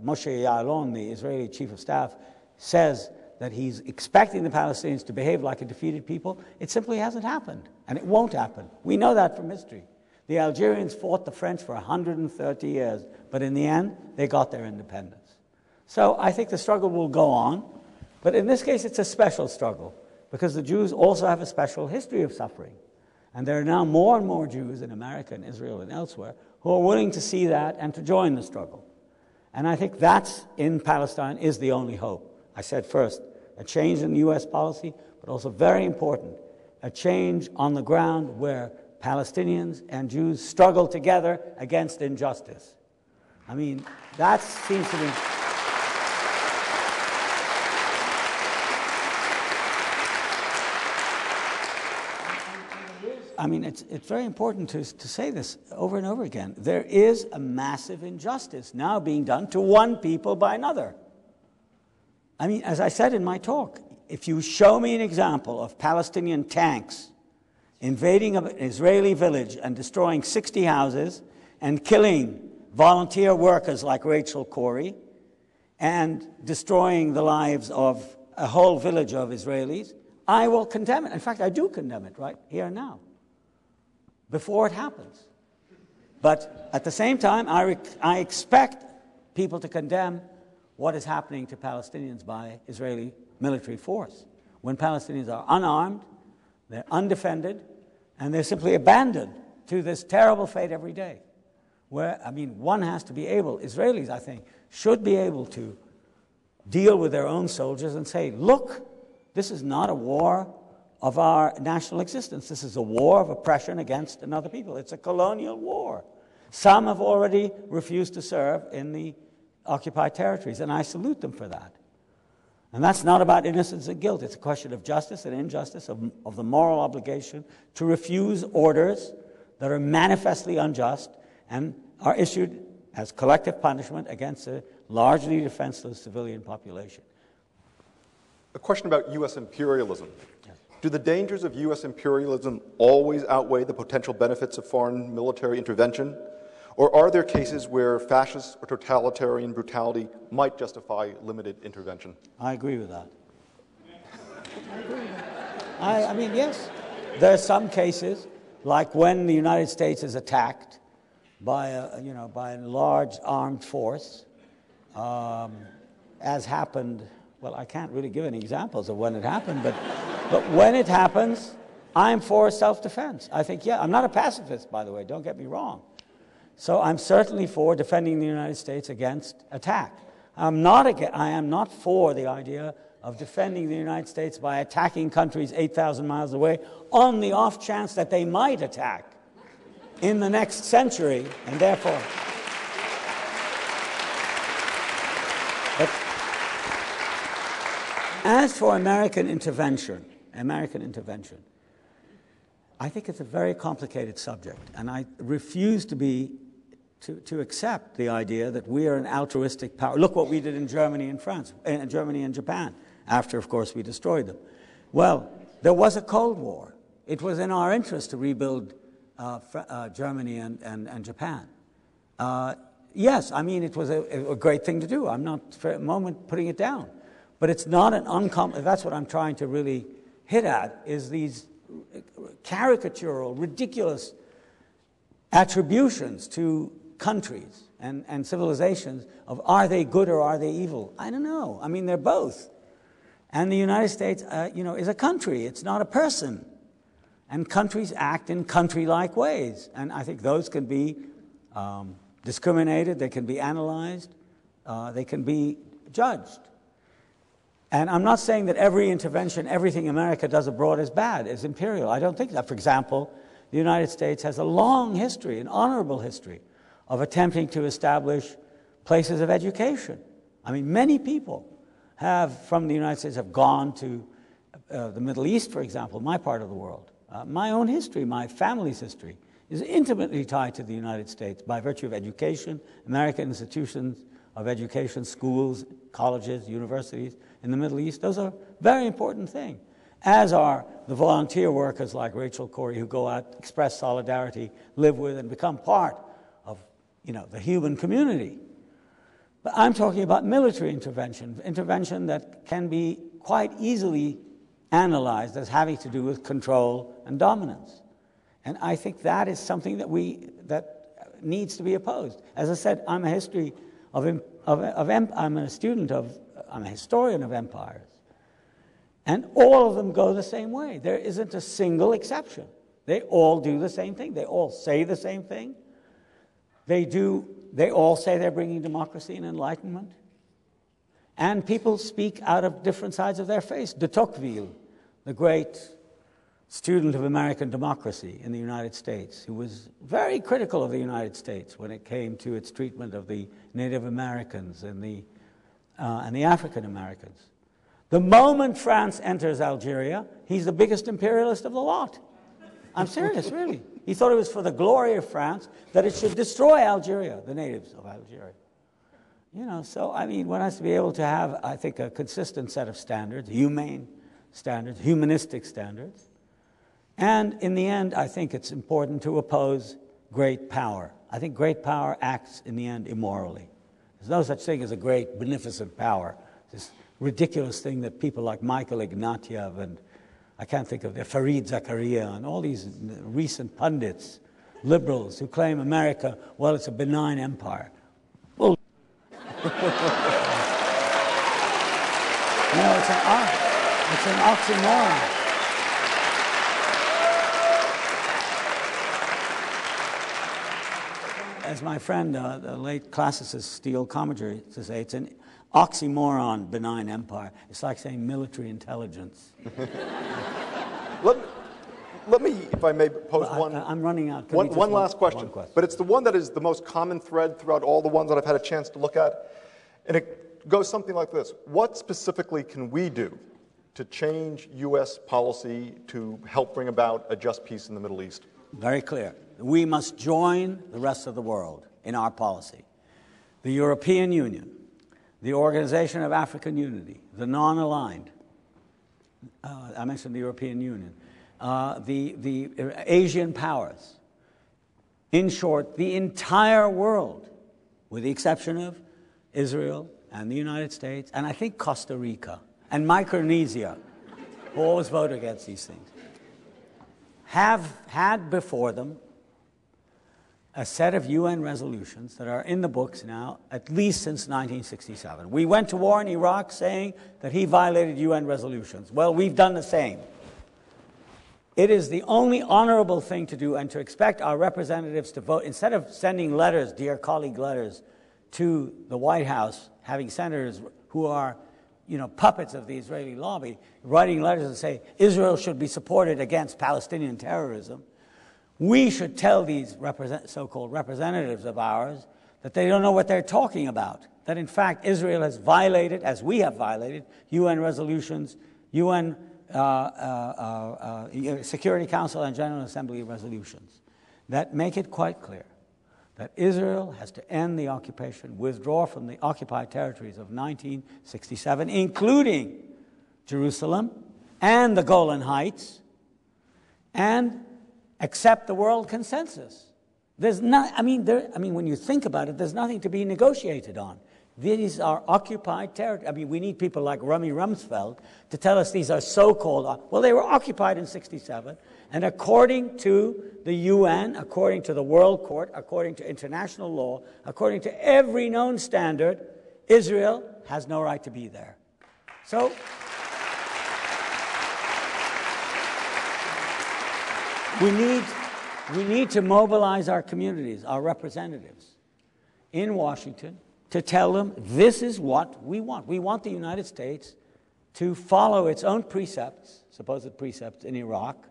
Moshe Ya'alon, the Israeli chief of staff, says that he's expecting the Palestinians to behave like a defeated people, it simply hasn't happened, and it won't happen. We know that from history. The Algerians fought the French for 130 years, but in the end, they got their independence. So I think the struggle will go on, but in this case, it's a special struggle, because the Jews also have a special history of suffering. And there are now more and more Jews in America and Israel and elsewhere who are willing to see that and to join the struggle. And I think that's, in Palestine, is the only hope. I said first, a change in U.S. policy, but also very important, a change on the ground where Palestinians and Jews struggle together against injustice. I mean, that seems to be... I mean, it's very important to say this over and over again. There is a massive injustice now being done to one people by another. I mean, as I said in my talk, if you show me an example of Palestinian tanks invading an Israeli village and destroying 60 houses and killing volunteer workers like Rachel Corrie and destroying the lives of a whole village of Israelis, I will condemn it. In fact, I do condemn it right here and now, before it happens. But at the same time, I expect people to condemn what is happening to Palestinians by Israeli military force, when Palestinians are unarmed, they're undefended, and they're simply abandoned to this terrible fate every day. Where, I mean, one has to be able, Israelis, I think, should be able to deal with their own soldiers and say, look, this is not a war of our national existence. This is a war of oppression against another people. It's a colonial war. Some have already refused to serve in the occupied territories, and I salute them for that. And that's not about innocence and guilt. It's a question of justice and injustice, of the moral obligation to refuse orders that are manifestly unjust and are issued as collective punishment against a largely defenseless civilian population. A question about U.S. imperialism. Yes. Do the dangers of U.S. imperialism always outweigh the potential benefits of foreign military intervention? Or are there cases where fascist or totalitarian brutality might justify limited intervention? I agree with that. I mean, yes. There are some cases, like when the United States is attacked by a large armed force, as happened. Well, I can't really give any examples of when it happened, but when it happens, I'm for self-defense. I think, yeah, I'm not a pacifist, by the way, don't get me wrong. So I'm certainly for defending the United States against attack. I am not for the idea of defending the United States by attacking countries 8,000 miles away on the off chance that they might attack in the next century, and therefore... But as for American intervention, I think it's a very complicated subject, and I refuse to accept the idea that we are an altruistic power. Look what we did in Germany and France, Germany and Japan, after, of course, we destroyed them. Well, there was a Cold War. It was in our interest to rebuild Germany and Japan. Yes, I mean, it was a great thing to do. I'm not for a moment putting it down. But it's not an uncommon... That's what I'm trying to really hit at, is these caricatural, ridiculous attributions to countries and civilizations of are they good or are they evil? I don't know. I mean, they're both. And the United States, is a country. It's not a person. And countries act in country-like ways. And I think those can be discriminated, they can be analyzed, they can be judged. And I'm not saying that every intervention, everything America does abroad is bad, is imperial. I don't think that. For example, the United States has a long history, an honorable history, of attempting to establish places of education. I mean, many people from the United States have gone to the Middle East, for example, my part of the world. My own history, my family's history, is intimately tied to the United States by virtue of education, American institutions of education, schools, colleges, universities in the Middle East. Those are very important things, as are the volunteer workers like Rachel Corrie who go out, express solidarity, live with, and become part of the human community. But I'm talking about military intervention that can be quite easily analyzed as having to do with control and dominance. And I think that is something that needs to be opposed. As I said, I'm a historian of empires. And all of them go the same way. There isn't a single exception. They all do the same thing. They all say the same thing. They all say they're bringing democracy and enlightenment. And people speak out of different sides of their face. De Tocqueville, the great student of American democracy in the United States, who was very critical of the United States when it came to its treatment of the Native Americans and the African Americans. The moment France enters Algeria, he's the biggest imperialist of the lot. I'm serious, really. He thought it was for the glory of France that it should destroy Algeria, the natives of Algeria. So, I mean, one has to be able to have, I think, a consistent set of standards, humane standards, humanistic standards. And in the end, I think it's important to oppose great power. I think great power acts, in the end, immorally. There's no such thing as a great, beneficent power. This ridiculous thing that people like Michael Ignatieff and I can't think of Fareed Zakaria and all these recent pundits, liberals who claim America, well, it's a benign empire. Well, It's an oxymoron. As my friend, the late classicist Steele Commager used to say, it's an oxymoron, benign empire. It's like saying military intelligence. Let me, if I may, pose I'm running out. One last question. But it's the one that is the most common thread throughout all the ones that I've had a chance to look at. And it goes something like this. What specifically can we do to change U.S. policy to help bring about a just peace in the Middle East? Very clear. We must join the rest of the world in our policy. The European Union, the Organization of African Unity, the non-aligned, I mentioned the European Union, the Asian powers. In short, the entire world, with the exception of Israel and the United States, and I think Costa Rica and Micronesia, who always vote against these things, have had before them a set of UN resolutions that are in the books now, at least since 1967. We went to war in Iraq saying that he violated UN resolutions. Well, we've done the same. It is the only honorable thing to do, and to expect our representatives to vote, instead of sending letters, dear colleague letters, to the White House, having senators who are, puppets of the Israeli lobby, writing letters and say, Israel should be supported against Palestinian terrorism. We should tell these so-called representatives of ours that they don't know what they're talking about, that in fact Israel has violated, as we have violated, UN resolutions, UN Security Council and General Assembly resolutions that make it quite clear that Israel has to end the occupation, withdraw from the occupied territories of 1967, including Jerusalem and the Golan Heights, and accept the world consensus. There's not, when you think about it, there's nothing to be negotiated on. These are occupied territories. We need people like Rami Rumsfeld to tell us these are so-called, well, they were occupied in 67, and according to the UN, according to the World Court, according to international law, according to every known standard, Israel has no right to be there. So, we need to mobilize our communities, our representatives in Washington, to tell them this is what we want. We want the United States to follow its own precepts, supposed precepts in Iraq,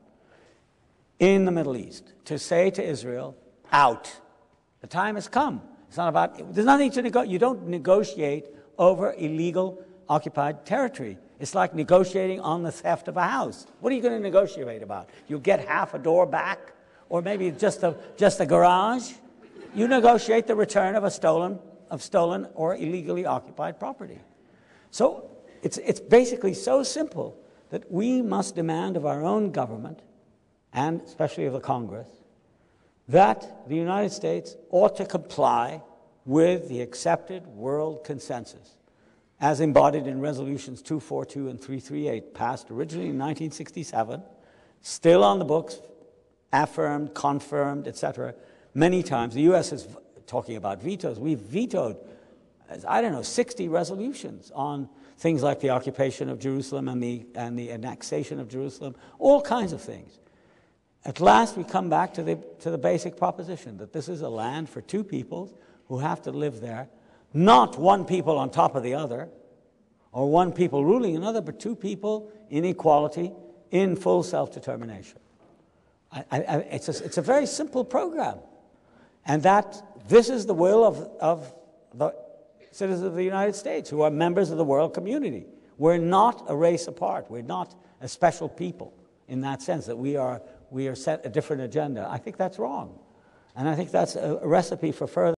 in the Middle East, to say to Israel, out. The time has come. It's not about, there's nothing to negotiate. You don't negotiate over illegal occupied territory. It's like negotiating on the theft of a house. What are you going to negotiate about? You'll get half a door back, or maybe just a garage. You negotiate the return of stolen or illegally occupied property. So it's basically so simple that we must demand of our own government, and especially of the Congress, that the United States ought to comply with the accepted world consensus, as embodied in resolutions 242 and 338, passed originally in 1967, still on the books, affirmed, confirmed, etc., many times. The U.S. is talking about vetoes. We've vetoed, 60 resolutions on things like the occupation of Jerusalem and the annexation of Jerusalem, all kinds of things. At last, we come back to the basic proposition that this is a land for two peoples who have to live there, not one people on top of the other, or one people ruling another, but two people in equality, in full self-determination. It's a very simple program, and that this is the will of the citizens of the United States who are members of the world community. We're not a race apart. We're not a special people in that sense, that we are set a different agenda. I think that's wrong, and I think that's a recipe for further